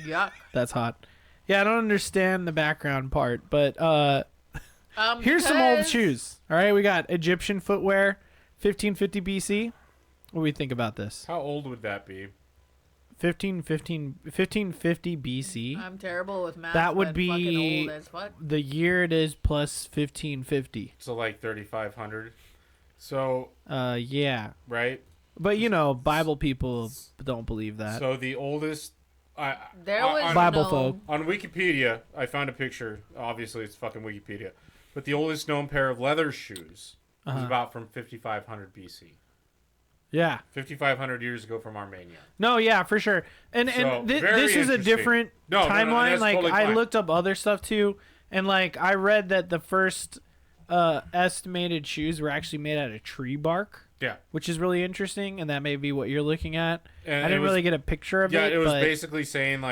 Yuck. that's hot. Yeah, I don't understand the background part, but here's some old Because- shoes. All right, we got Egyptian footwear, 1550 BC. What do we think about this? How old would that be? 1550 BC. I'm terrible with math. That would but be- fucking old as fuck. The year it is plus 1550. So like 3,500. So, Yeah. right? But Bible people don't believe that. So the oldest... There was on, Bible no, folk. on Wikipedia, I found a picture. Obviously, it's fucking Wikipedia. But the oldest known pair of leather shoes was about from 5,500 BC. Yeah. 5,500 years ago from Armenia. No, yeah, for sure. And So, this very is a interesting. different No, timeline. that's Like totally I fine. looked up other stuff too, and like I read that the first estimated shoes were actually made out of tree bark, Yeah. which is really interesting, and that may be what you're looking at. And I didn't it was- really get a picture of Yeah, it. it was but basically saying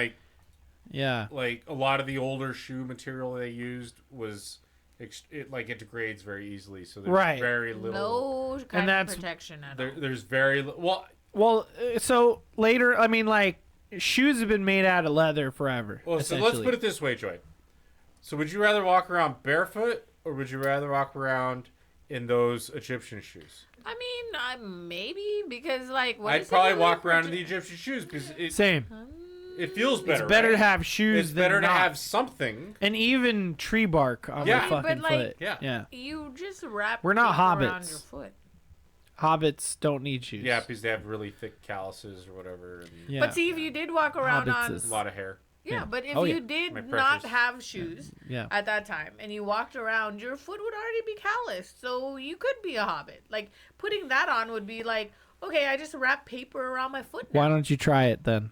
yeah. like a lot of the older shoe material they used was it degrades very easily. So there's Right. very little. no kind that's- of protection at all. There's very well. Well, so later, I mean, like shoes have been made out of leather forever. Well, so let's essentially. put it this way, Joy. So would you rather walk around barefoot or would you rather walk around in those Egyptian shoes? I mean, maybe because like what I'd is it probably really walk around in prote- the Egyptian shoes because Same. it feels better. It's better right? to have shoes It's than better to not. have something. And even tree bark on Yeah. my fucking But, like, foot. Yeah. Yeah. You just wrap. We're not tape around hobbits. your foot. Hobbits don't need shoes. Yeah, because they have really thick calluses or whatever, and Yeah. But see, if you did walk around Hobbits on, is- a lot of hair. yeah, but if Oh, you yeah. did My not precious. have shoes Yeah. at that time and you walked around, your foot would already be calloused, so you could be a hobbit. Like putting that on would be like, okay, I just wrap paper around my foot now. Why don't you try it then?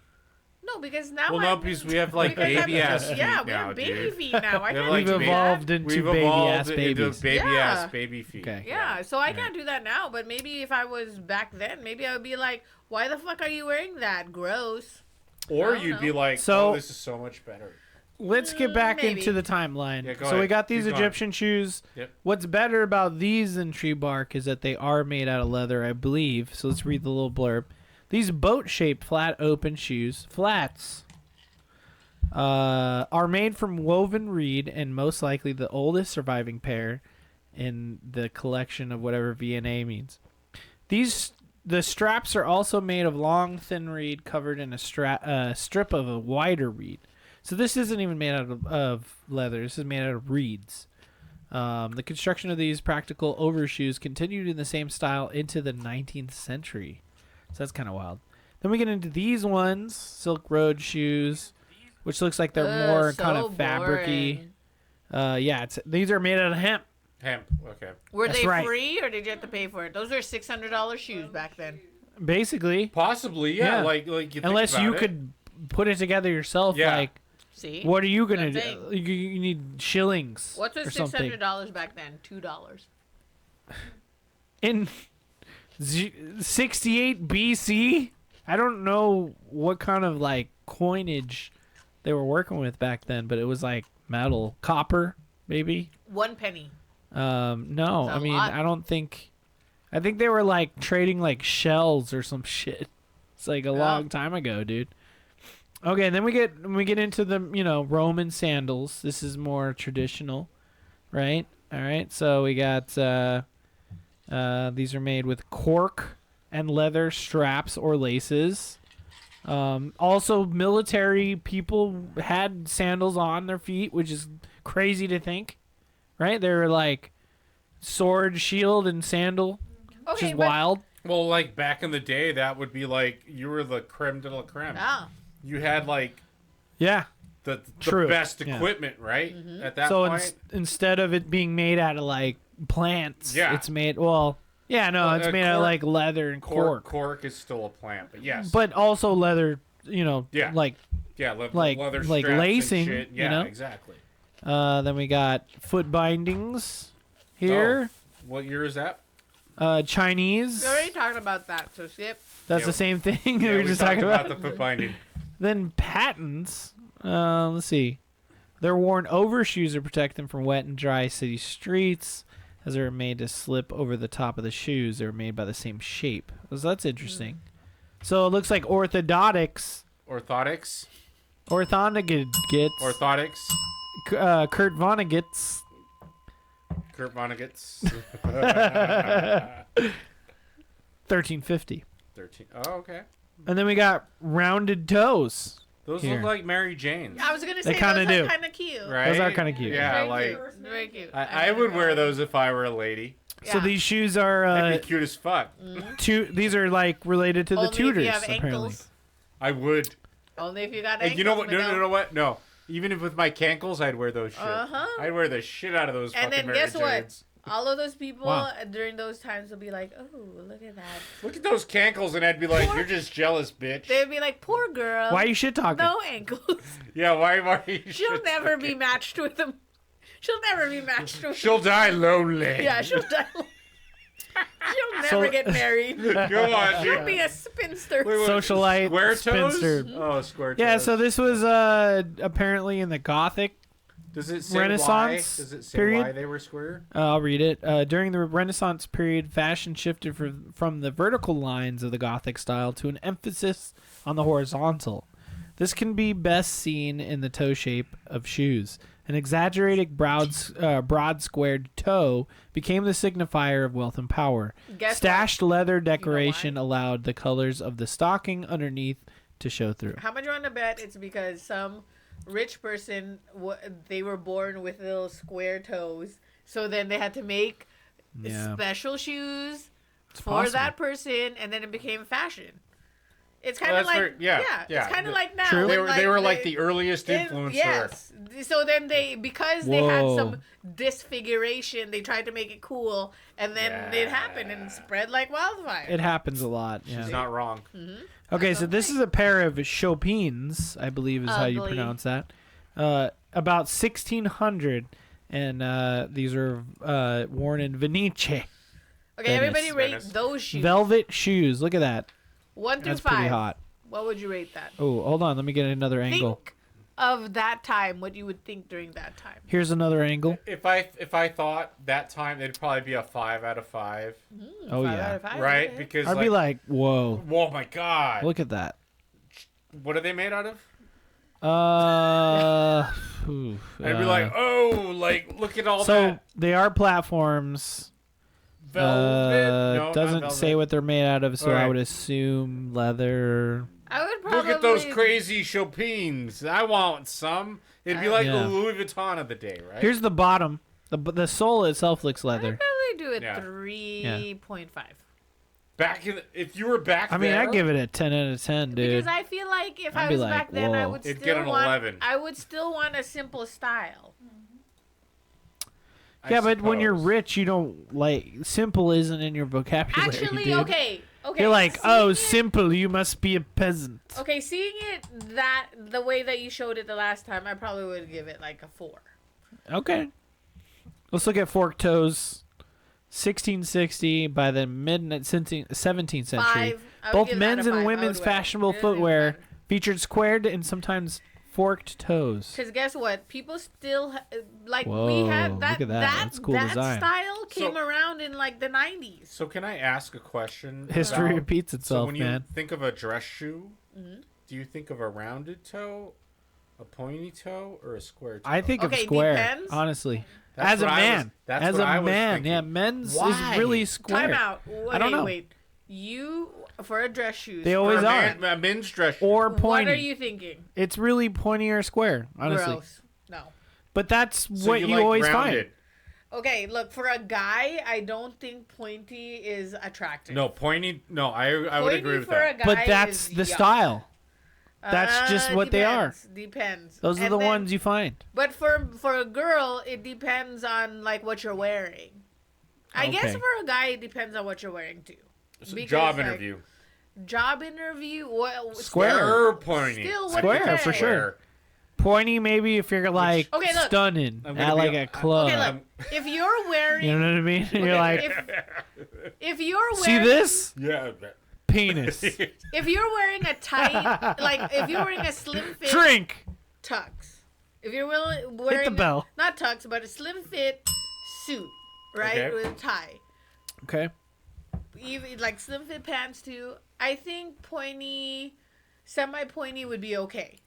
No, because now Well, no, because we have like because baby ass feet yeah, we now, have baby dude. feet now. I We have, can't like, We've do baby- evolved that. into We've baby evolved ass babies. into baby Yeah. ass baby feet. Okay. Yeah, so I can't do that now, but maybe if I was back then, maybe I would be like, why the fuck are you wearing that? Gross. Or I don't you'd be know. like, So- oh, this is so much better. Let's get back Maybe. into the timeline. Yeah, go So we ahead. got these Keep going. Egyptian shoes. Yep. What's better about these than tree bark is that they are made out of leather, I believe. So let's read the little blurb. These boat-shaped flat open shoes, flats, are made from woven reed and most likely the oldest surviving pair in the collection of whatever VNA means. The straps are also made of long, thin reed covered in a strip of a wider reed. So this isn't even made out of leather. This is made out of reeds. The construction of these practical overshoes continued in the same style into the 19th century. So that's kind of wild. Then we get into these ones, Silk Road shoes, which looks like they're more So kind of fabric-y. boring. These are made out of hemp. Hemp. Okay. Were That's they right. free or did you have to pay for it? Those were $600 shoes back then. Basically. Possibly, yeah. Yeah. Like you think Unless about you it. could put it together yourself, Yeah. like, See? what are you going to That's do? the You need shillings What was or something. $600 back then? $2. In 68 BC? I don't know what kind of, like, coinage they were working with back then, but it was, like, metal. Copper, maybe? 1 penny. No, That's I a mean, lot. I don't think... I think they were, like, trading, like, shells or some shit. It's, like, a long time ago, dude. Okay, and then we get into the Roman sandals. This is more traditional, right? All right, so we got these are made with cork and leather straps or laces. Also, military people had sandals on their feet, which is crazy to think, right? They were like sword, shield, and sandal, which is wild. Well, like back in the day, that would be like you were the creme de la creme. Oh. You had like Yeah. the True. best Yeah. equipment, right? Mm-hmm. At that So point. instead of it being made out of like plants, Yeah. it's made it's made out of like leather and cork. Cork is still a plant, but yes. But also leather, Yeah. like like leather like straps lacing, and shit. you Yeah, know? exactly. Then we got foot bindings here. What year is that? Chinese. We already talked about that, so skip. That's Yeah, the same thing Yeah, we were just talked talking about. the foot binding. Then patents. Let's see. They're worn over shoes to protect them from wet and dry city streets, as they were made to slip over the top of the shoes. They were made by the same shape. So that's interesting. So it looks like orthodontics. Orthotics. Orthodontics. Orthotics. Kurt Vonnegut's. Kurt Vonnegut's. 1350. 13. Oh, okay. And then we got rounded toes. Those Here. look like Mary Jane's. I was gonna They say kinda those do. are kind of cute. Right? Those are kinda cute. Yeah, Very like cute. Very cute. I would wear those if I were a lady. So Yeah. these shoes are That'd be cute as fuck. these are like related to the Only if Tudors you have apparently. ankles. I would. Only if you got And ankles. you know what? No, Miguel. no, no, what? No. Even if with my cankles, I'd wear those shit. Uh-huh. I'd wear the shit out of those And fucking then guess Mary what? Janes. All of those people Wow. during those times will be like, "Oh, look at that." Look at those cankles, and I'd be like, "You're just jealous, bitch." They'd be like, "Poor girl." Why you shit talking? No ankles. Yeah, why are you? She'll shit never talking? be matched with them. She'll never be matched with. She'll die lonely. Yeah, she'll die. She'll never So- get married. Go on, She'll dude. be a spinster. Wait, wait. Socialite, Square toes? spinster. Oh, square toes. Yeah, so this was apparently in the Gothic. Does it say Renaissance why? Does it say period? why they were square? I'll read it. During the Renaissance period, fashion shifted from the vertical lines of the Gothic style to an emphasis on the horizontal. This can be best seen in the toe shape of shoes. An exaggerated broad squared toe became the signifier of wealth and power. Guess Stashed leather why? decoration allowed the colors of the stocking underneath to show through. How much you want to bet it's because some rich person they were born with little square toes, so then they had to make Yeah. special shoes for possible. that person, and then it became fashion. It's kind Well, of that's like very- yeah. it's kind of like now. True. when, They were like the earliest influencer. Yes. So then because they had Whoa. some disfiguration, they tried to make it cool, and then it happened and spread like wildfire. It happens a lot. Yeah. She's not wrong. Okay, so this is a pair of chopines, I believe is how you Ugly. pronounce that. About 1600, and these are worn in Venice. Okay, Venice. everybody rate Venice. those shoes. Velvet shoes. Look at that. 1 through That's 5. pretty hot. What would you rate that? Oh, hold on. Let me get another angle. Think of that time, what you would think during that time. Here's another angle. If I thought that time, it'd probably be a 5 out of 5, Oh, 5 out yeah. of 5, right? okay. Because I'd be like, whoa. oh my god, Look at that. what are they made out of? I'd be like, oh, like look at all so that they are platforms. velvet. No, not Doesn't velvet. say what they're made out of, so I Alright. would assume leather. I would probably Look at those crazy chopines. I want some. It'd be like Yeah. the Louis Vuitton of the day, right? Here's the bottom. The sole itself looks I'd leather. probably do a Yeah. 3.5. back in if you were back I mean, there, I'd give it a 10 out of 10, dude. Because I feel like if I'd I be was like, back then, I whoa. would It'd still get an want 11. I would still want a simple style. I Yeah, but when you're suppose. rich, you don't like simple isn't in your vocabulary. Actually, dude. okay. You're like, seeing oh, it- simple. You must be a peasant. Okay, seeing it the way that you showed it the last time, I probably would give it like a 4. Okay. Let's look at fork toes. 1660 by the mid 17th century. 5. I would Both give that a men's 5. and I women's would wear it. fashionable It doesn't even footwear matter. featured squared and sometimes forked toes. Because guess what? People still like we Whoa, had that. look at that. That's cool that design. style came So- around in like the 90s. So can I ask a question? History about- repeats So itself, when man. you think of a dress shoe, do you think of a rounded toe, a pointy toe, or a square toe? I think Okay, of square. depends. Honestly, That's as a what I was- man, that's as what a I was man, thinking. yeah, men's Why? is really square. Time out. I don't know. Wait. You for a dress shoes. They For always are. a men's dress shoe. Or What pointy. are you thinking? It's really pointy or square, honestly. Gross. No. But that's So what you like always rounded. Okay, look, for a guy, I don't think pointy is attractive. No, pointy. No, I would Pointy agree with for a that. guy find. But that's is the yuck. style. That's just what they are. Depends. Those are And the then- ones you find. But for a girl, it depends on like what you're wearing. I guess Okay. for a guy, it depends on what you're wearing too. It's a Because, job like, interview. Job interview. Well, Square. Or pointy. Still Square, for sure. Pointy, maybe if you're like Okay, look. stunning I'm at gonna like be- a club. Okay, look. If you're wearing, You know what I mean? You're like, if you're see wearing, this Yeah. penis? if you're wearing a tight, like if you're wearing a slim fit Drink. tux, if you're wearing Hit the bell. not tux, but a slim fit suit, right, Okay. with a tie, Okay. even like slim fit pants too. I think pointy, semi pointy would be okay.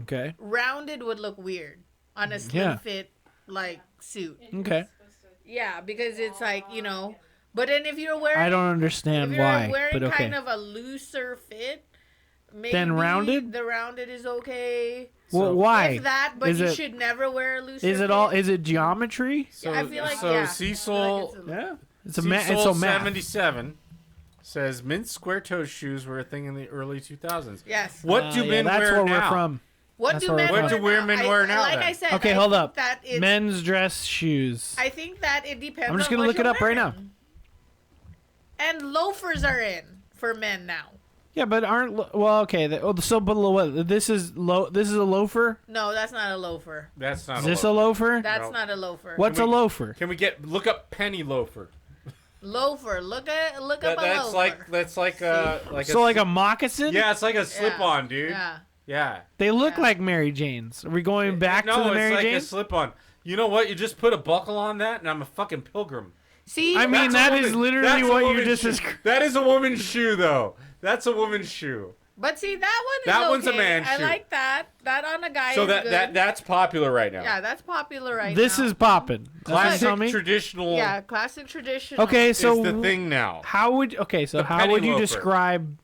Okay. Rounded would look weird on a slim Yeah. fit like suit. Okay. Yeah, because it's like, you know. But then if you're wearing, I don't if understand you're why, wearing but okay. kind of a looser fit, maybe Then rounded? The rounded is okay. Well, why? If that, but Is you it- should never wear a looser. Is it fit. all? Is it geometry? So, I feel like so yeah. Cecil, I feel like it's a- Yeah. It's a Cecil It's so math. 77 says men's square toe shoes were a thing in the early 2000s. Yes. What do men that's wear where now? we're from. What That's do where men we're wear from. What do men wear now, Like then? I said. Okay, I hold think up. That it's, Men's dress shoes. I think that it depends. I'm just on gonna what look it you're up right now. wearing. And loafers are in for men now. Yeah, but well, okay. So, but what? This is This is a loafer. No, that's not a loafer. That's not Is this a loafer? That's No. not a loafer. What's a loafer? Can we look up penny loafer? Loafer? Look up a That's loafer. like So like a moccasin? Yeah, it's like a slip-on, dude. Yeah. Yeah. They look Yeah. like Mary Janes. Are we going back no, to the it's Mary like Jane? a slip-on. You know what? You just put a buckle on that, and I'm a fucking pilgrim. See, I mean, That's a that woman- is literally that's a what you woman's just shoe. described. That is a woman's shoe, though. That's a woman's shoe. but see that one. Is That one's a okay. man's I shoe. like that. That on a guy. So is good. that's popular right now. Yeah, that's popular right This now. is popping. Classic traditional Yeah, classic traditional. Okay, is so the thing now. how would The how penny would you loafer. describe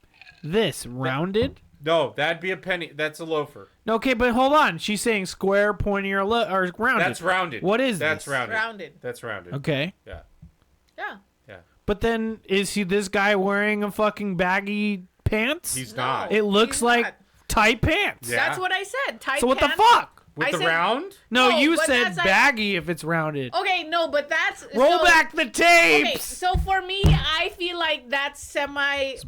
this? Rounded? No, that'd be a penny. That's a loafer. No, okay, but hold on. She's saying square, pointy, or rounded. That's rounded. What is That's this? rounded. Rounded. That's rounded. Okay, Yeah. Yeah. Yeah. but then is this guy wearing a fucking baggy pants? He's No. not. It looks He's like not. tight pants. Yeah. That's what I said. Tight So what the pants. fuck? With I the said- round? No, No, you but said that's like- baggy if it's rounded. Okay, no, but that's Roll so- back the Okay, tapes. so for me, I feel like that's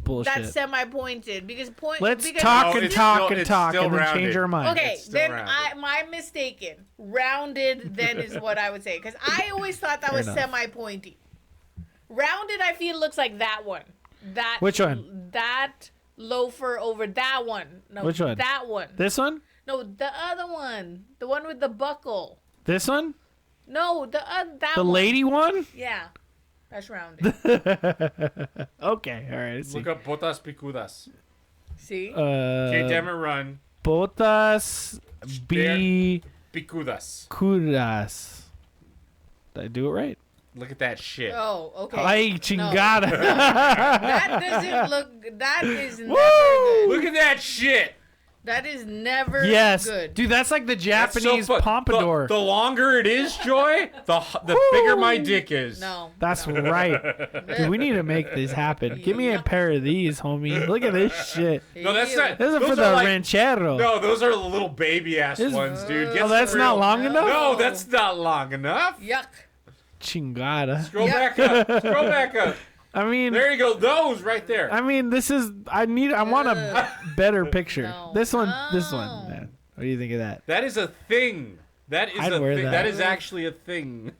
bullshit. That's semi-pointed because Let's because talk No, and it's talk still- and it's talk still and then change rounded. our mind. Okay, It's still then rounded. I'm mistaken. Rounded then is what I would say because I always thought that Fair was enough. semi-pointy. Rounded, I feel looks like that one. That Which one? That loafer over that one. No, Which one? That one. This one? No, the other one. The one with the buckle. This one? No, that The one. lady one? Yeah, that's rounded. Okay, all right. I see. Look up botas picudas. See? Okay, damn it, run. Botas Picudas. bicudas. Did I do it right? Look at that shit. Oh, okay. Ay, No. chingada. That doesn't look. That is never Woo! good. Look at that shit. That is never Yes. good. Dude, that's like the That's so Japanese fu- pompadour. The longer it is, Joy, the bigger my dick is. No. That's right. Dude, we need to make this happen. Give me a pair of these, homie. Look at this shit. No, that's Ew. not. This is those for are the like- ranchero. No, those are the little baby ass This- ones, dude. Get Oh, that's some not real- long enough? No, that's not long enough. Yuck. Chingada. Scroll Yeah. back up. Scroll back up. I mean, There you go. Those right there. I mean, this is. I want a better picture. No. This one. This No. one. Man. What do you think of that? That is a thing. That is I'd a wear thing. that. That is actually a thing.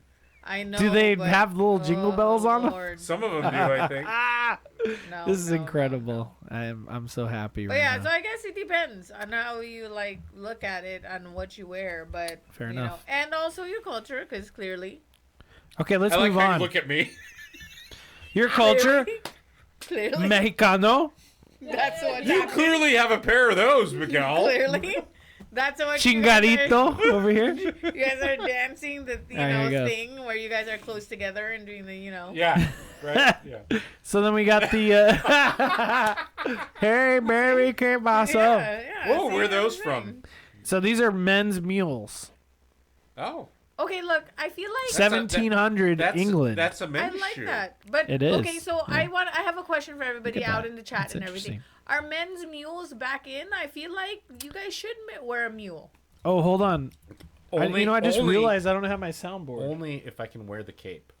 I know. Do they but- have little jingle bells on them? Lord. Some of them do, I think. Ah, No, this is no, incredible. I'm so happy But right yeah, now. so I guess it depends on how you like look at it and what you wear, but Fair you enough. know, and also your culture, because clearly, Okay, let's I like move how on. you look at me. Your culture, clearly, Mexicano. That's what You happened. clearly have a pair of those, Miguel. Clearly. That's what you guys Chingarito over here. You guys are dancing the There you go. thing where you guys are close together and doing the Yeah, right? Yeah. So then we got the Hey Mary que paso. Whoa, see where are what those I'm from? saying? So these are men's mules. Oh. Okay, look, I feel like 1700 That's England. That's a I men's like shoe. that. But It is, okay, so yeah. I have a question for everybody Look at out that. in the chat That's and everything. interesting. Are men's mules back in? I feel like you guys should wear a mule. Oh, hold on. I just only- realized I don't have my soundboard. Only if I can wear the cape.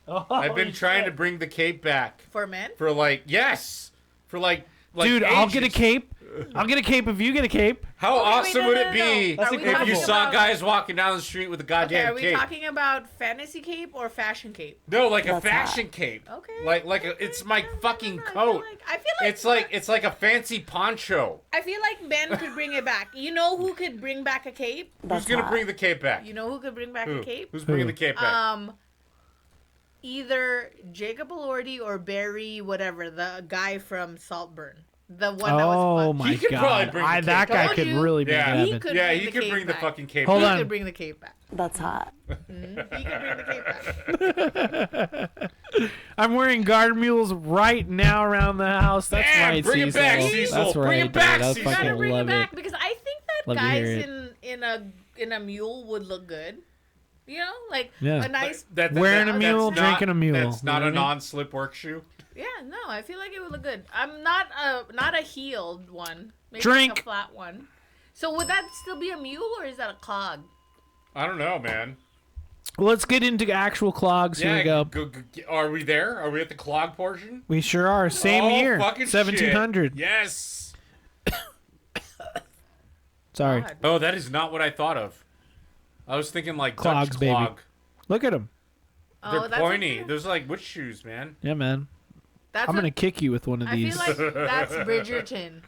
Oh, I've been trying to shit. bring the cape back For men? for like Dude, I'll get a ages. cape. I'll get a cape if you get a cape. How Okay, wait, awesome no, would no, it no, be no. Are we if you talking saw about- guys walking down the street with a Okay, goddamn are we cape? talking about fantasy cape or fashion cape? No, like a That's fashion cape. Okay. It's my fucking No, coat. I feel like It's like a fancy poncho. I feel like men could bring it back. You know who could bring back a cape? Who's gonna bring the cape back? You know who could bring back Who? a cape? Who's bringing the cape back? Either Jacob Elordi or Barry, whatever, the guy from Saltburn. The one that Oh was fun. my could probably god. bring the That cape guy back. could Told you. really make Yeah. it He happen. could Yeah, bring he the could cape bring the back. fucking cape Hold back. on. He could bring the cape back. That's hot. He could bring the cape back. I'm wearing guard mules right now around the house. That's Yeah, right, bring it Cecil. back, Cecil. That's right, Bring it back, dude. I Cecil. You gotta fucking bring it love back it. because I think that Love to guys hear in a mule would look good. You know, like Yeah. a nice. Wearing a mule, that's not- drinking a mule. That's not You know a what I mean? non-slip work shoe. Yeah, no, I feel like it would look good. I'm not a heeled one. Maybe Drink. like a flat one. So would that still be a mule or is that a clog? I don't know, man. Well, let's get into actual clogs. Here we go. Are we there? Are we at the clog portion? We sure are. Same Oh, year. fucking 1700. shit. Yes. Sorry. God. Oh, that is not what I thought of. I was thinking like Clogs, Dutch baby. clog. Look at them. They're that's pointy. what- Those are like witch shoes, man. Yeah, man. That's I'm what- going to kick you with one of I these. feel like that's Bridgerton.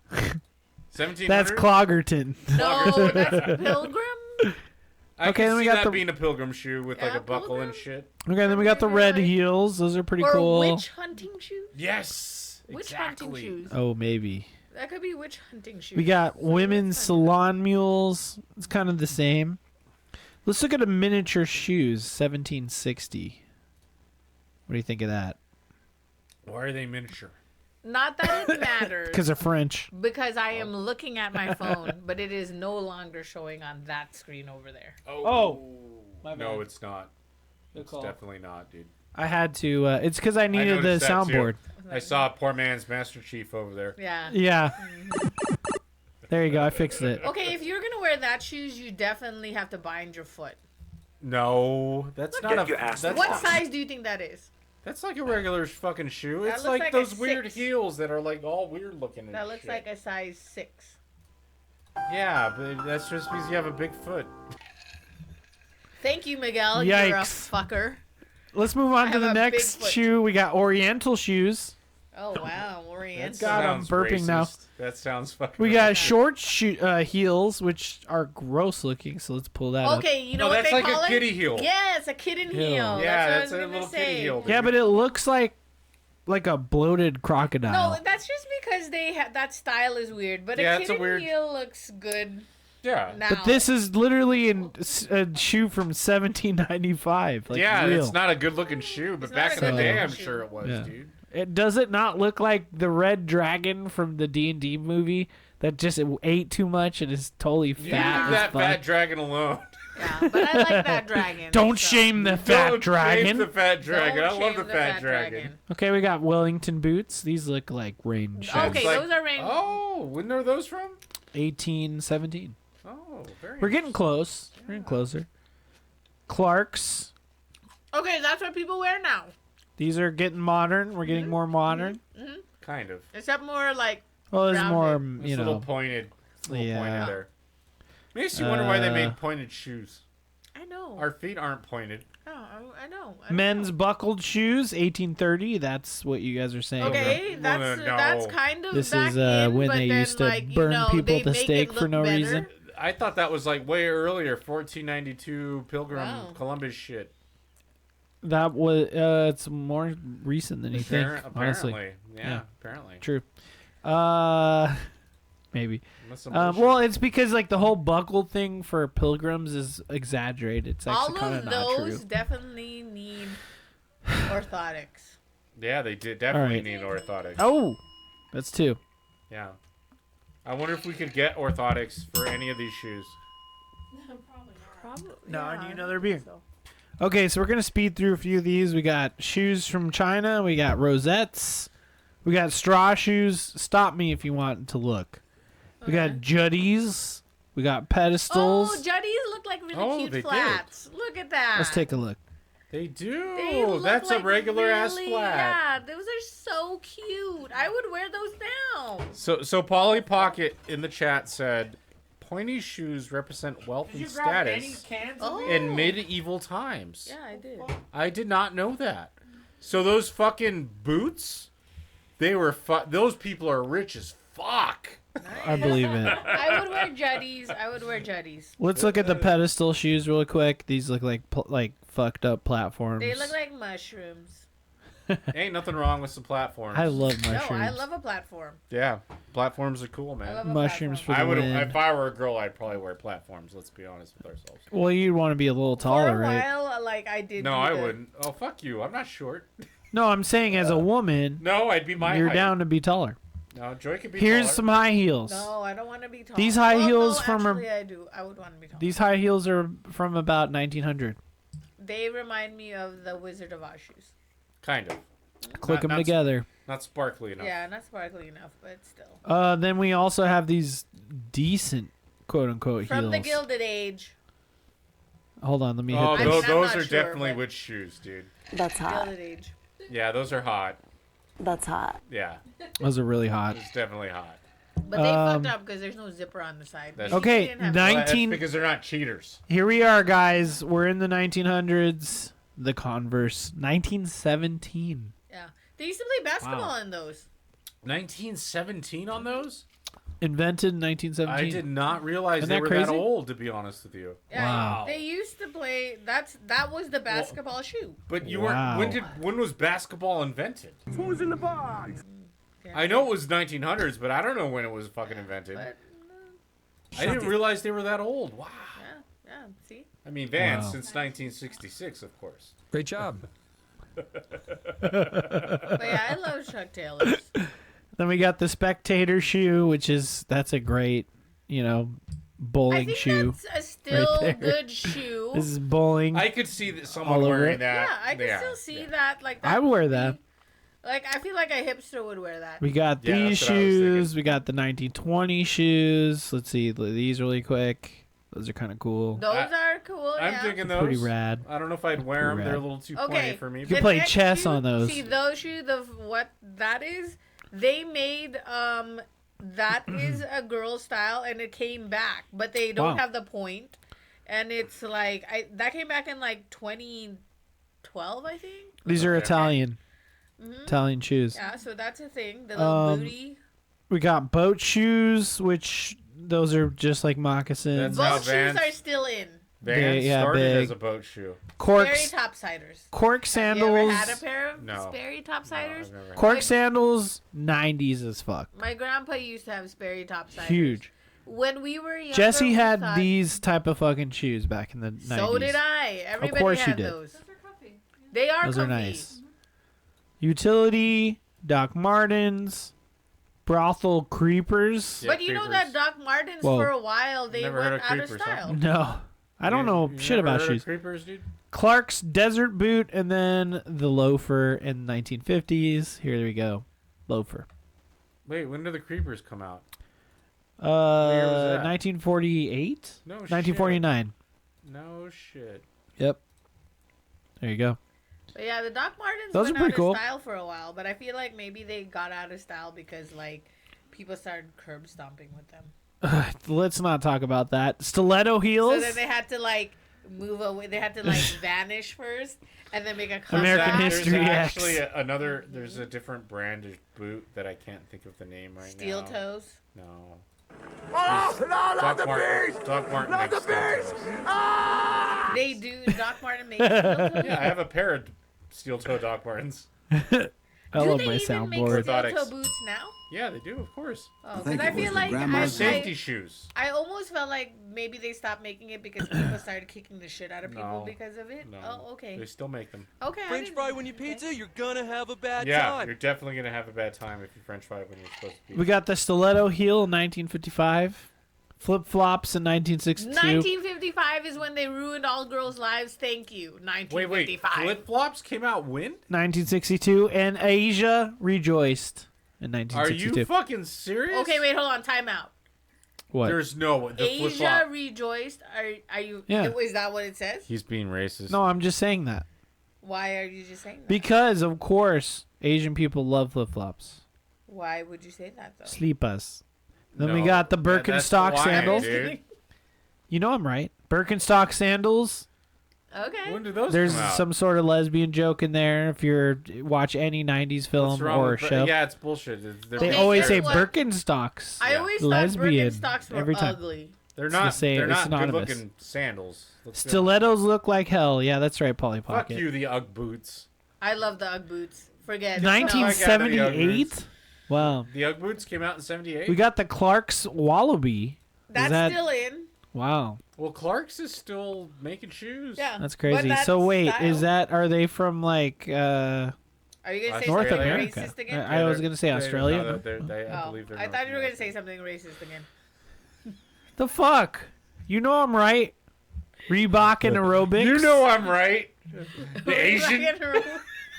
1700. That's Cloggerton. No, that's Pilgrim. I Okay, can then we see got that the- being a pilgrim shoe with like Yeah, a buckle pilgrim. and shit. Okay, then we got the red Like- heels. Those are pretty Or cool. witch hunting shoes. Yes. Witch exactly. hunting shoes. Oh, maybe. That could be witch hunting shoes. We got So women's that's fun. salon mules. It's kind of the same. Let's look at a miniature shoes, 1760. What do you think of that? Why are they miniature? Not that it matters. Because they're French. Because I am looking at my phone, but it is no longer showing on that screen over there. Oh. My No, bad. it's not. It's call. definitely not, dude. I had to. It's because I needed the noticed that, too. soundboard. I saw a poor man's Master Chief over there. Yeah. Yeah. There you go. I fixed it. Okay, if you're gonna wear that shoes, you definitely have to bind your foot. No, that's not a. That's, What size do you think that is? that's like a regular fucking shoe. That It's looks like like a those weird 6. heels that are like all weird looking. And That looks shit. like a size 6. Yeah, but that's just because you have a big foot. Thank you, Miguel. You're a Yikes. fucker. Let's move on I to have the a big next foot. shoe. We got Oriental shoes. Oh wow, Oriental. God, I'm Sounds burping now. racist. That sounds fucking. We got racist. short heels, which are gross looking. So let's pull that up. Okay, you know No, what that's they like call a it? kiddie heel. Yeah, it's a kitten Heel. heel. Yeah, that's that's what I a was little gonna kiddie say. heel. Yeah, but it looks like a bloated crocodile. No, that's just because that style is weird. But Yeah, a it's a kitten weird- heel looks good Yeah. now. But this is literally a shoe from 1795. Like Yeah, real. it's not a good looking shoe, but It's back not in a the day, good I'm shoe. sure it was, Yeah. dude. It does it not look like the red dragon from the D&D movie that just ate too much and is totally fat? Leave as that fuck? fat dragon alone. Yeah, but I like that dragon. Don't so- shame the fat Don't dragon. shame the fat dragon. Don't I love shame the fat dragon. Okay, we got Wellington boots. These look like rain shoes. Okay, It's like- those are rain. Oh, when are those from? 1817. Oh, very. We're getting close. We're getting closer. Clark's. Okay, that's what people wear now. These are getting modern. We're getting more modern. Kind of. Except more like Well, there's more, Rounded. It's you a little know. pointed. It's a little Yeah. pointed there. Makes you wonder why they Uh, make pointed shoes. I know. Our feet aren't pointed. I know. Men's buckled shoes, 1830. That's what you guys are saying. Okay, No, that's no. that's kind of This back is in, when but they then, used to like, burn you know, people they to make stake it for look no better. reason. I thought that was like way earlier, 1492 Pilgrim Wow. Columbus shit. That was it's more recent than you think. Honestly, Apparently, Yeah, apparently. True. Maybe. Unless some bullshit. Well, it's because like the whole buckle thing for pilgrims is exaggerated. It's actually All kind of of not true. those definitely need orthotics. Yeah, they did definitely Alright. need orthotics. Oh, that's 2. Yeah. I wonder if we could get orthotics for any of these shoes. Probably. No, I yeah, need I another think beer. so. Okay, so we're gonna speed through a few of these. We got shoes from China. We got rosettes. We got straw shoes. Stop me if you want to look. We got juddies. We got pedestals. Oh, Juddies look like really Oh, cute they did. flats. Look at that. Let's take a look. They do. They look That's like a regular ass really- flat. Yeah, those are so cute. I would wear those now. So Polly Pocket in the chat said, pointy shoes represent wealth and status Oh. in medieval times. Yeah, I did. I did not know that. So those fucking boots, they were those people are rich as fuck. I believe it. I would wear Juddies. Let's look at the pedestal shoes real quick. These look like fucked up platforms. They look like mushrooms. Ain't nothing wrong with some platforms. I love mushrooms. No, I love a platform. Yeah, platforms are cool, I man. love a Mushrooms platform. for I the would, win. if I were a girl, I'd probably wear platforms. Let's be honest with ourselves. Well, you'd want to be a little taller, For a right? while, like I did. No, do I the- wouldn't. Oh, fuck you. I'm not short. No, I'm saying as a woman, No, I'd be my you're height. down to be taller. No, Joy could be Here's taller. some high heels. No, I don't want to be tall. These high heels no, from a- actually, I do. I would want to be tall. These high heels are from about 1900. They remind me of the Wizard of Oz shoes. Kind of. Click them not- together. Not sparkly enough. Yeah, not sparkly enough, but still. Then we also have these decent quote unquote From heels. the Gilded Age. Hold on, let me hit Oh, this. mean, those, I'm those not are sure, definitely but- witch shoes, dude. That's hot. Gilded Age. Yeah, those are hot. That's hot. Yeah, Those are really hot. it's definitely hot. But they Um, fucked up because there's no zipper on the side. That's- Okay, They didn't have- Well, that's 19 because they're not cheaters. Here we are, guys. We're in the 1900s. The Converse, 1917. Yeah. They used to play basketball Wow. in those. 1917 on those? Invented in 1917. I did not realize Isn't they that were that crazy? old, to be honest with you. Yeah, Wow. They used to play. That was the basketball shoe. But you Wow. weren't. When was basketball invented? Yeah. I know it was 1900s, but I don't know when it was fucking invented. But I didn't realize they were that old. Wow. yeah. See. I mean, Vans Wow. since 1966, of course. Great job. But yeah, I love Chuck Taylors. Then we got the Spectator shoe, that's a great, I bowling think shoe. that's a still there. good shoe. This is bowling. I could see that someone All over wearing it? that. Yeah, I can still see yeah. that. Like that I would wear would that. be- Like I feel like a hipster would wear that. We got Yeah, these that's what I was thinking. shoes. We got the 1920 shoes. Let's see these really quick. Those are kind of cool. Those are cool. I'm yeah. thinking those. Pretty rad. I don't know if I'd wear them. Pretty They're a rad. little too Okay. pointy for me. You But could play next chess shoe- on those. See those shoes. What that is, they made that is a girl style, and it came back, but they don't Wow. have the point, and it's like that came back in like 2012, I think. These are Okay. Italian. Mhm. Italian shoes. Yeah, so that's a thing. The little booty. We got boat shoes, which those are just like moccasins. That's how Both shoes Vans- are still in. Vans yeah, started big. as a boat shoe. Sperry Corks, topsiders. cork Have you ever sandals. had a pair of No. Sperry No, topsiders? I've never had Cork Like- sandals, 90s as fuck. My grandpa used to have Sperry topsiders. Huge. When we were younger, Jesse we had thought- these type of fucking shoes back in the 90s. So did I. Everybody course you had did. those. Those are comfy. They are Those comfy. are nice. Utility, Doc Martens, brothel creepers. Yeah, But you know that creepers. Doc Martens Whoa. for a while they Never heard went of out of creepers, huh? style. No, I don't know You shit never about heard of shoes. creepers, dude? Clark's desert boot, and then the loafer in the 1950s. Here we go, loafer. Wait, when did the creepers come out? Uh, year was that? 1948, No shit. 1949. No shit. Yep. There you go. But yeah, the Doc Martens Those went are pretty out cool. of style for a while, but I feel like maybe they got out of style because like people started curb stomping with them. Let's not talk about that. Stiletto heels. So then they had to like move away. They had to like vanish first and then make a comeback. American There's History X. actually another. There's a different brand of boot that I can't think of the name right Steel now. toes. No. Oh, no, not Doc Marten. beast! Doc Marten Not makes the steel beast! toes. Ah! They do. Doc Marten makes steel toes. Yeah, I have a pair of steel toe Doc Martens. I Do love they my even make soundboard. steel toe Orthotics. boots now? Yeah, they do, of course. Oh, think because I it was feel the like grandma's Safety shoes. I almost felt like maybe they stopped making it because people started kicking the shit out of people No. because of it. No. Oh, okay. They still make them. Okay. I French didn't- fry when you okay. pizza, you're gonna have a bad Yeah, time. you're definitely gonna have a bad time if you French fry when you're supposed to be. We got the stiletto heel in 1955, flip flops in 1962. 1955 is when they ruined all girls' lives. Thank you. Wait, 1955. flip flops came out when? 1962, and Asia rejoiced in Are 1962. you fucking serious? Okay, wait, hold on. Time out. What? There's no the flip Asia flop. rejoiced. Are you? Yeah. Is that what it says? He's being racist. No, I'm just saying that Why are you just saying that? because, of course, Asian people love flip flops. Why would you say that though? Sleepas. Then we No. got the That's Birkenstock Hawaiian, sandals. dude. You know I'm right. Birkenstock sandals. Okay. When did those There's come out? some sort of lesbian joke in there if you watch any 90s What's film wrong or with show. Yeah, it's bullshit. They Okay, always say here's what- Birkenstocks. I Yeah. always Lesbian, thought Birkenstocks were every time. ugly. They're It's not. the same- They're it's not synonymous. good-looking sandals. Let's go. Stilettos look like hell. Yeah, that's right, Polly Fuck Pocket. you, the UGG boots. I love the UGG boots. Forget it. 1978? Wow. The UGG boots came out in '78. We got the Clark's Wallaby. That's that- still in. Wow. Well, Clark's is still making shoes. Yeah. That's But crazy. that's So wait, style. are they from like Are you gonna say North something America? racist again? I was gonna say Australia. No, I Oh, believe they're I North thought you were gonna American. say something racist again. The fuck? You know I'm right. Reebok and aerobics. You know I'm right. The Asian.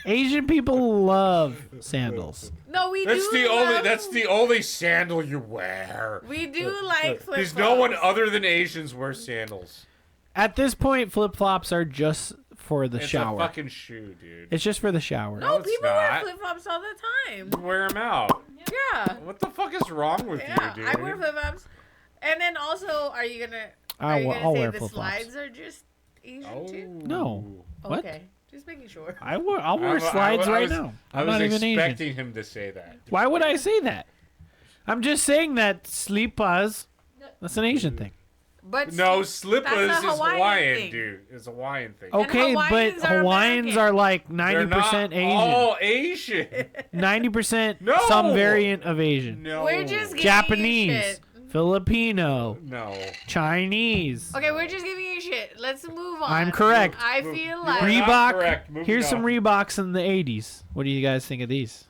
Asian people love sandals. No, we That's do. the only. love- That's the only sandal you wear. We do like flip There's no one other than Asians wear sandals. At this point, flip flops are just for the It's shower. a fucking shoe, dude. It's just for the shower. No, it's people wear not. flip flops all the time. Wear them out. Yeah. What the fuck is wrong with Yeah, you, dude? I wear flip flops. And then also, are you gonna? I'll Are you gonna say wear the flip-flops. slides are just Asian Oh. too? No. What? Okay, just making sure. I'll wear I slides was- right now. I I'm was not even Asian. expecting him to say that. Why would I say that? I'm just saying that sleepas, that's an Asian thing. But No, slippers That's is a Hawaiian Hawaiian, thing. dude. It's a Hawaiian thing. Okay, Hawaiians but are Hawaiians American. are like They're 90% not Asian. all Asian. 90% No! some variant of Asian. No. we're just giving you Japanese, shit. Filipino, No. Chinese. Okay, we're just giving you shit. Let's move on. I'm correct. I feel like Re- not Reebok. correct. Moving Here's some on. Reeboks in the 80s. What do you guys think of these?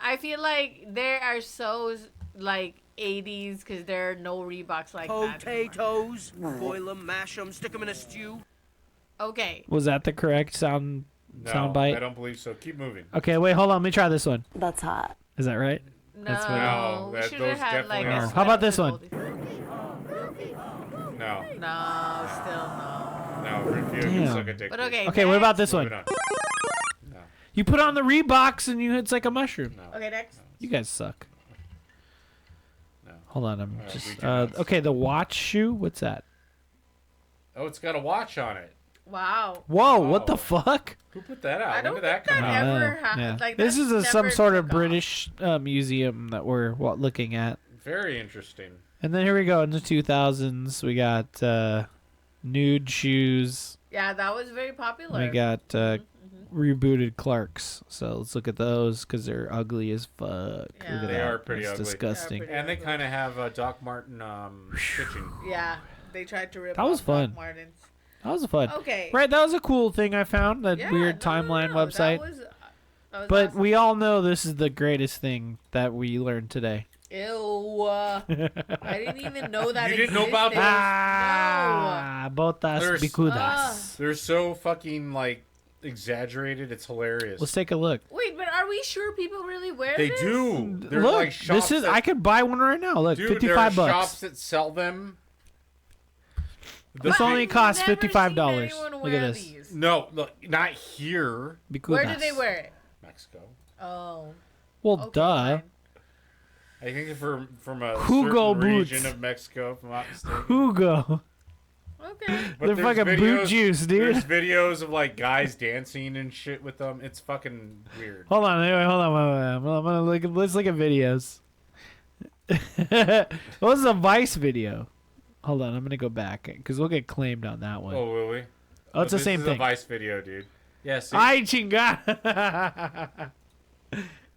I feel like there are so like 80s because there are no Reeboks like that. anymore. Potatoes, boil them, mash them, stick them in a stew. Okay. Was that the correct sound bite? I don't believe so. Keep moving. Okay, wait, hold on. Let me try this one. That's hot. Is that right? No, That's what- No, we that- should those have had like definitely a aren't. How about this special one? No. No, still no. No. Refuse. Damn. Suck a dick. But okay. Okay, what about next. this one? Moving on. No. You put on the Reeboks and it's like a mushroom. No. Okay, next. You guys suck. No. Hold on, I'm Alright, just read your notes. okay, the watch shoe, what's that? Oh, it's got a watch on it. Wow. Whoa, what the Oh. fuck? Who put that I out? don't When did that think come that out? ever happened. Yeah. Like, This that's is some never sort of took off. British museum that we're looking at. Very interesting. And then here we go in the 2000s. We got nude shoes. Yeah, that was very popular. We got rebooted Clarks. So let's look at those because they're ugly as fuck. Yeah. Look at They that. are pretty That's ugly. disgusting. Pretty And they ugly. kind of have Doc Martin stitching. Yeah, they tried to rip That was off fun. Doc Martens. That was fun. Okay. Right, that was a cool thing I found. That Yeah, weird timeline website. That was But awesome. we all know this is the greatest thing that we learned today. Ew. I didn't even know that. You didn't know about existed. Ah, botas There's- bicudas. They're so fucking like exaggerated. It's hilarious. Let's take a look. No. Wait, but are we sure people really wear They this? do. They're Look, like shops this is. that, I could buy one right now. Look, dude, 55 there are bucks. shops that sell them. This But only I've costs never $55. seen anyone Look wear at this. these. No, look, not here. Bicudas. Where do they wear it? Mexico. Oh. Well, Okay, duh. fine. I think from a Hugo certain boots. region of Mexico, if I'm not mistaken. Hugo. Okay. But They're there's fucking boot videos- juice, There's dude. videos of like guys dancing and shit with them. It's fucking weird. Hold on, anyway, hold on. I'm gonna look. Let's look at videos. What was a Vice video? Hold on, I'm gonna go back because we'll get claimed on that one. Oh, will we? Oh, it's the this same is thing. a Vice video, dude. Yeah, see? Ay chinga.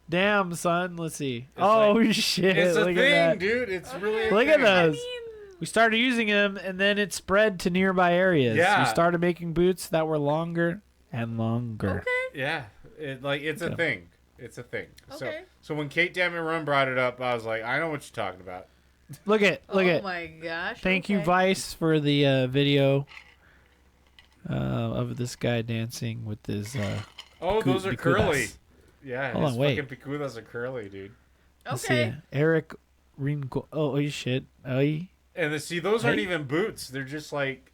Damn, son. Let's see. It's Shit. It's a Look thing, at that. dude. It's really a Look at thing. those. We started using them, and then it spread to nearby areas. Yeah. We started making boots that were longer and longer. Okay. Yeah, it's a thing. It's a thing. Okay. So when Kate Damn It Run brought it up, I was like, I know what you're talking about. Look at. Oh my gosh. Thank you, okay. Vice, for the video of this guy dancing with his. Oh, those are picudas. curly. Yeah, Hold his on, wait. fucking picudas are curly, dude. Let's Okay. see. Eric Ringo. Oh, shit. Oh, And those aren't Hey. even boots. They're just like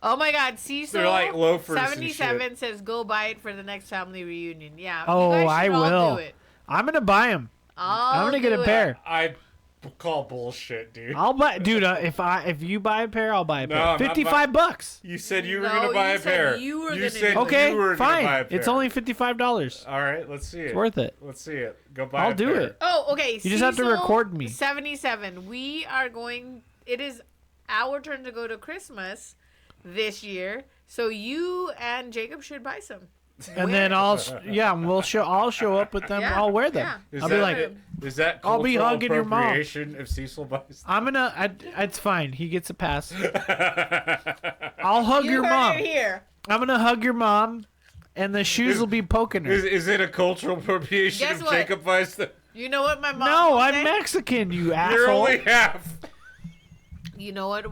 Oh my God, Cecil. they're like loafers and 77 shit. says go buy it for the next family reunion. Yeah. Oh, you guys I should all will. Do it. I'm gonna buy them. I'm gonna get a pair. I call bullshit, dude. I'll buy, dude. If you buy a pair, I'll buy a No, pair. I'm not $55. You said you were No, gonna buy you a said pair. you were gonna said do it. Okay, you were gonna buy a fine. pair. It's only $55. All right. Let's see it. It's worth it. Let's see it. Go buy. I'll a do pair. it. Oh, okay. You just have to Cecil, record me. 77. We are going. It is our turn to go to Christmas this year. So you and Jacob should buy some. And Wear then it. I'll show up with them. Yeah, I'll wear them. yeah. I'll be like, is that I'll be cultural hugging your mom. appropriation if Cecil buys? it's fine. He gets a pass. I'll hug You your heard mom. it here. I'm gonna hug your mom, and the shoes will be poking her. Is it a cultural appropriation Guess if what? Jacob buys them? You know what my mom No, will I'm say? Mexican, you You're asshole. only half. You know what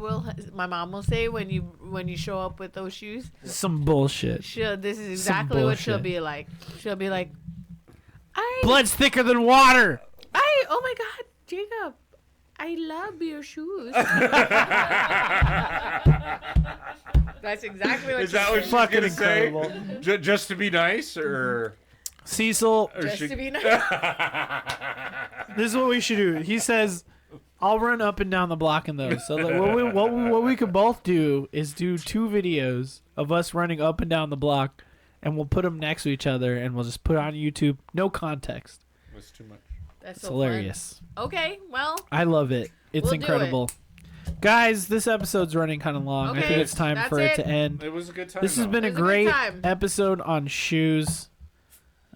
my mom will say when you show up with those shoes? Some bullshit. This is exactly what she'll bullshit. be like. She'll be like, Blood's thicker than water. oh my God, Jacob, I love your shoes. That's exactly what Is that what she's Fucking gonna say? incredible. Just to be nice, or Cecil, Just to be nice. this is what we should do. He says, I'll run up and down the block in those. So like, what we could both do is do 2 videos of us running up and down the block, and we'll put them next to each other, and we'll just put it on YouTube. No context. That's too much. That's It's so hilarious. fun. Okay, well, I love it. It's We'll do incredible. Guys, this episode's running kind of long. I Okay, think it's time that's for it to it. end. It was a good time. This has been a It was a good great time. episode on shoes.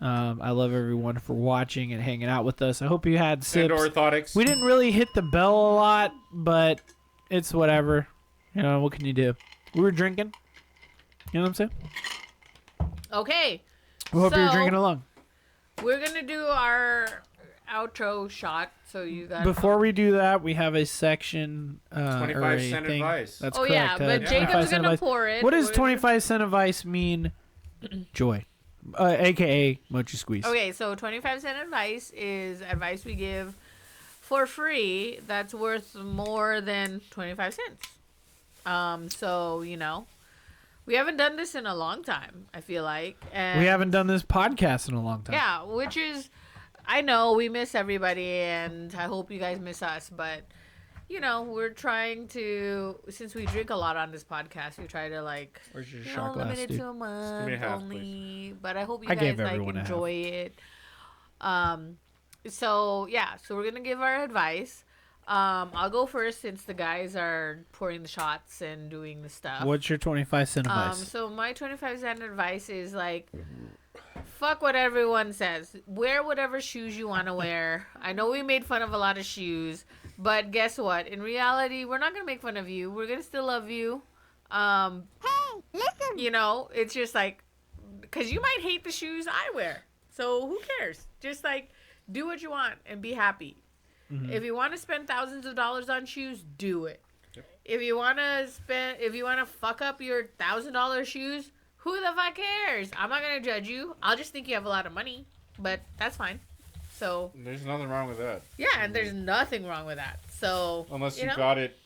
I love everyone for watching and hanging out with us. I hope you had and sips. orthotics. We didn't really hit the bell a lot, but it's whatever. You know, what can you do? We were drinking. You know what I'm saying? okay. We hope you're So- drinking along. We're gonna do our outro shot. So you got. Before we do that, we have a section. 25 or a cent thing. advice. That's Oh correct. yeah, but 25 Jacob's cent gonna advice. pour it. What does We're 25 cent advice mean? Joy. AKA Mochi Squeeze. Okay, so 25 cent advice is advice we give for free that's worth more than 25 cents. So, we haven't done this in a long time, I feel like. And We haven't done this podcast in a long time. Yeah, which is, I know we miss everybody and I hope you guys miss us, but we're trying to, since we drink a lot on this podcast, we try to Where's your shot glass, limit it dude? to a month me a half, only. But I hope you I guys gave everyone a half. enjoy it. So we're gonna give our advice. I'll go first since the guys are pouring the shots and doing the stuff. What's your 25 cent advice? So my 25 cent advice is like, fuck what everyone says. Wear whatever shoes you want to wear. I know we made fun of a lot of shoes, but guess what? In reality, we're not gonna make fun of you. We're gonna still love you. Hey, listen. It's just like, because you might hate the shoes I wear. So who cares? Just like, do what you want and be happy. If you want to spend thousands of dollars on shoes, do it. If you want to fuck up your $1,000 shoes, who the fuck cares? I'm not going to judge you. I'll just think you have a lot of money, but that's fine. So, There's nothing wrong with that. yeah, and there's nothing wrong with that. So, Unless you know? got it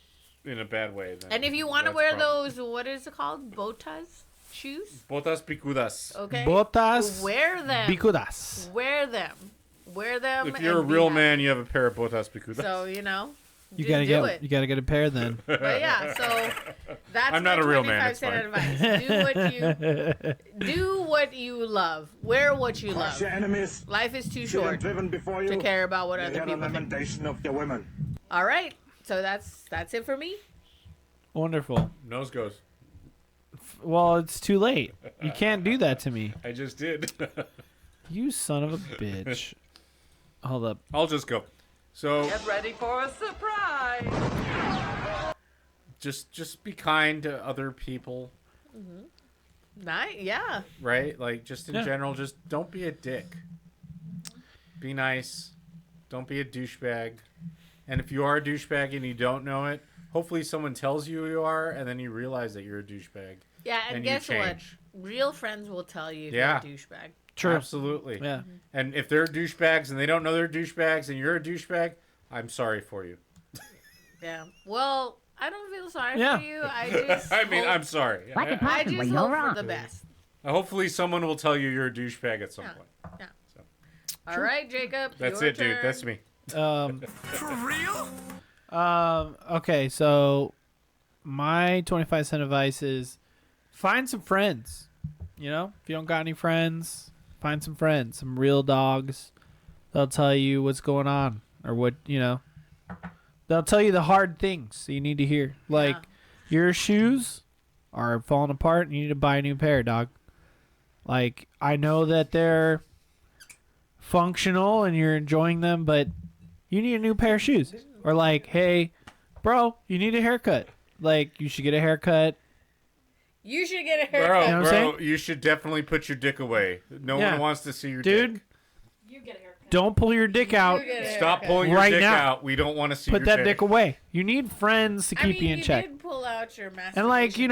in a bad way. Then And if you want to that's wear a problem. those, what is it called? Botas shoes? Botas picudas. Okay. Botas Wear them. Bicudas. Wear them. Wear them. If you're a and be real happy. man, you have a pair of botas picudas. So, You just gotta do it. get a pair then. But yeah, so that's I'm not my a real man, 25 it's cent fine. advice. Do what you love. Wear what you Crush love. your enemies. Life is too Shoot them short driven before you. to care about what You other hear the people think. lamentation of your women. All right. So that's it for me. Wonderful. Nose goes. Well, it's too late. You can't do that to me. I just did. You son of a bitch. Hold up. I'll just go. So Get ready for a surprise. just be kind to other people, Yeah. right? Like just in Yeah. general, just don't be a dick. Be nice. Don't be a douchebag. And if you are a douchebag and you don't know it, hopefully someone tells you you are, and then you realize that you're a douchebag. Yeah, and you guess what? change. Real friends will tell you if Yeah. you're a douchebag. True. Absolutely. Yeah. And if they're douchebags and they don't know they're douchebags and you're a douchebag, I'm sorry for you. Yeah. Well, I don't feel sorry Yeah. for you. I just I mean, hope, I'm sorry. Like a I just hope for the best. Hopefully someone will tell you you're a douchebag at some Yeah. point. Yeah. All right, Jacob. That's your it, dude. turn. That's me. For real? Okay, so my 25-cent advice is find some friends. You know, if you don't got any friends, find some friends, some real dogs. They'll tell you what's going on or what, they'll tell you the hard things that you need to hear. Like, your shoes are falling apart and you need to buy a new pair, dog. Like, I know that they're functional and you're enjoying them, but you need a new pair of shoes. Or like, hey, bro, you need a haircut. Like, you should get a haircut. You should get a Bro, haircut. You know what I'm bro, you should definitely put your dick away. No Yeah. one wants to see your Dude, dick. You get a haircut. don't pull your dick out. You get a Stop haircut. pulling your Right dick now. out. We don't want to see Put your that dick. dick away. You need friends to keep you in check. did pull out your masturbation. And like, you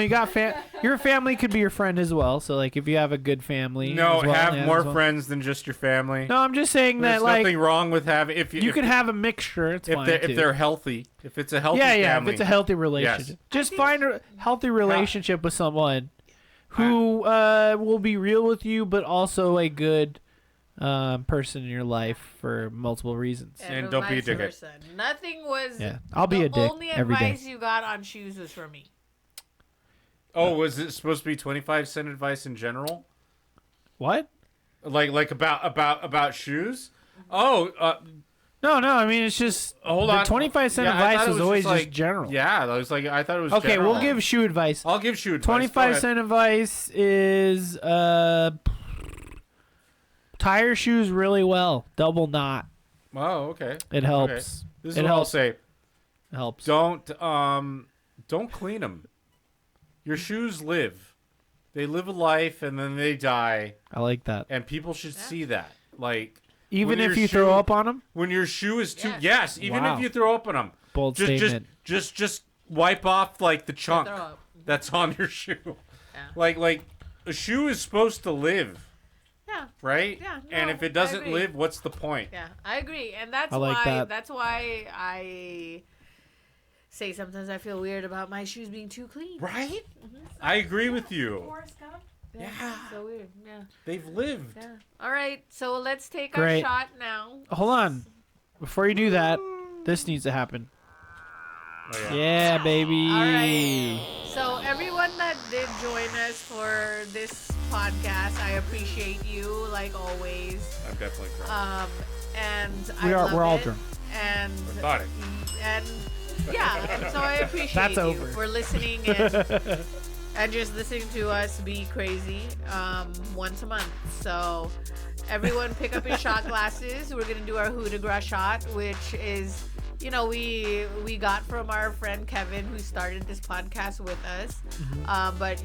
got your family could be your friend as well. So like, if you have a good family, No, as well, have yeah, more as well. friends than just your family. No, I'm just saying There's that like nothing wrong with having if you if, can have a mixture. It's if fine they're too. if they're healthy. If it's a healthy yeah, family. if it's a healthy relationship, just find a healthy relationship with someone who will be real with you, but also a good person in your life for multiple reasons. And don't be a vice dickhead. versa. Nothing was. Yeah, I'll be the a dick only every day. advice you got on shoes was for me. Oh, was it supposed to be 25-cent advice in general? What? Like about shoes? Oh, No, I mean it's just hold the on. 25-cent Yeah, I advice thought it is was always just, just general. Yeah, I thought it was. Okay, general. we'll give shoe advice. I'll give shoe advice. 25-cent advice is tie your shoes really well. Double knot. Oh, okay. It helps. Okay. This is It what I'll helps. say. It helps. Don't clean them. Your shoes live. They live a life and then they die, I like that. and people should see that. Like Even when if your you throw shoe- up on them? when your shoe is too. Yes. Yes, even Wow. if you throw up on them. Bold Just statement. just wipe off like the chunk Throw up. that's on your shoe. Yeah. Like a shoe is supposed to live, Yeah. right? Yeah, and no, if it I doesn't agree. live, what's the point? Yeah, I agree, and that's I like why that. that's why I say sometimes I feel weird about my shoes being too clean. Right? I agree with you. Forrest Gump. Yeah. So weird. Yeah. They've lived. Yeah. All right, so let's take Great. our shot now. Hold on. Before you do that, this needs to happen. Oh, Yeah, baby. All right. So everyone that did join us for this podcast, I appreciate you like always. I'm definitely crying. And We I are- love we're all it. drunk. And Got it. and yeah, so I appreciate That's you over. for listening and just listening to us be crazy once a month. So everyone pick up your shot glasses. We're gonna do our Coup de Grace shot, which is we got from our friend Kevin, who started this podcast with us. But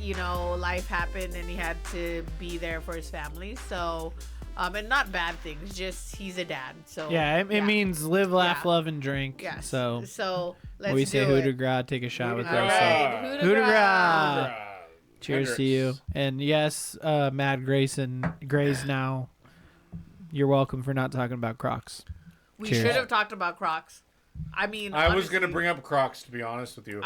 life happened and he had to be there for his family. So and not bad things, just he's a dad. So Yeah, it means live, laugh, Yeah. love, and drink. yeah. So let's we say do Coup de it. Grace, take a shot with All us. right, Coup Coup de de Grace. Grace. Cheers to you. And yes, Mad Grayson Grays now. You're welcome for not talking about Crocs. We Cheers. should have talked about Crocs. I mean, I was honestly, gonna bring up Crocs, to be honest with you.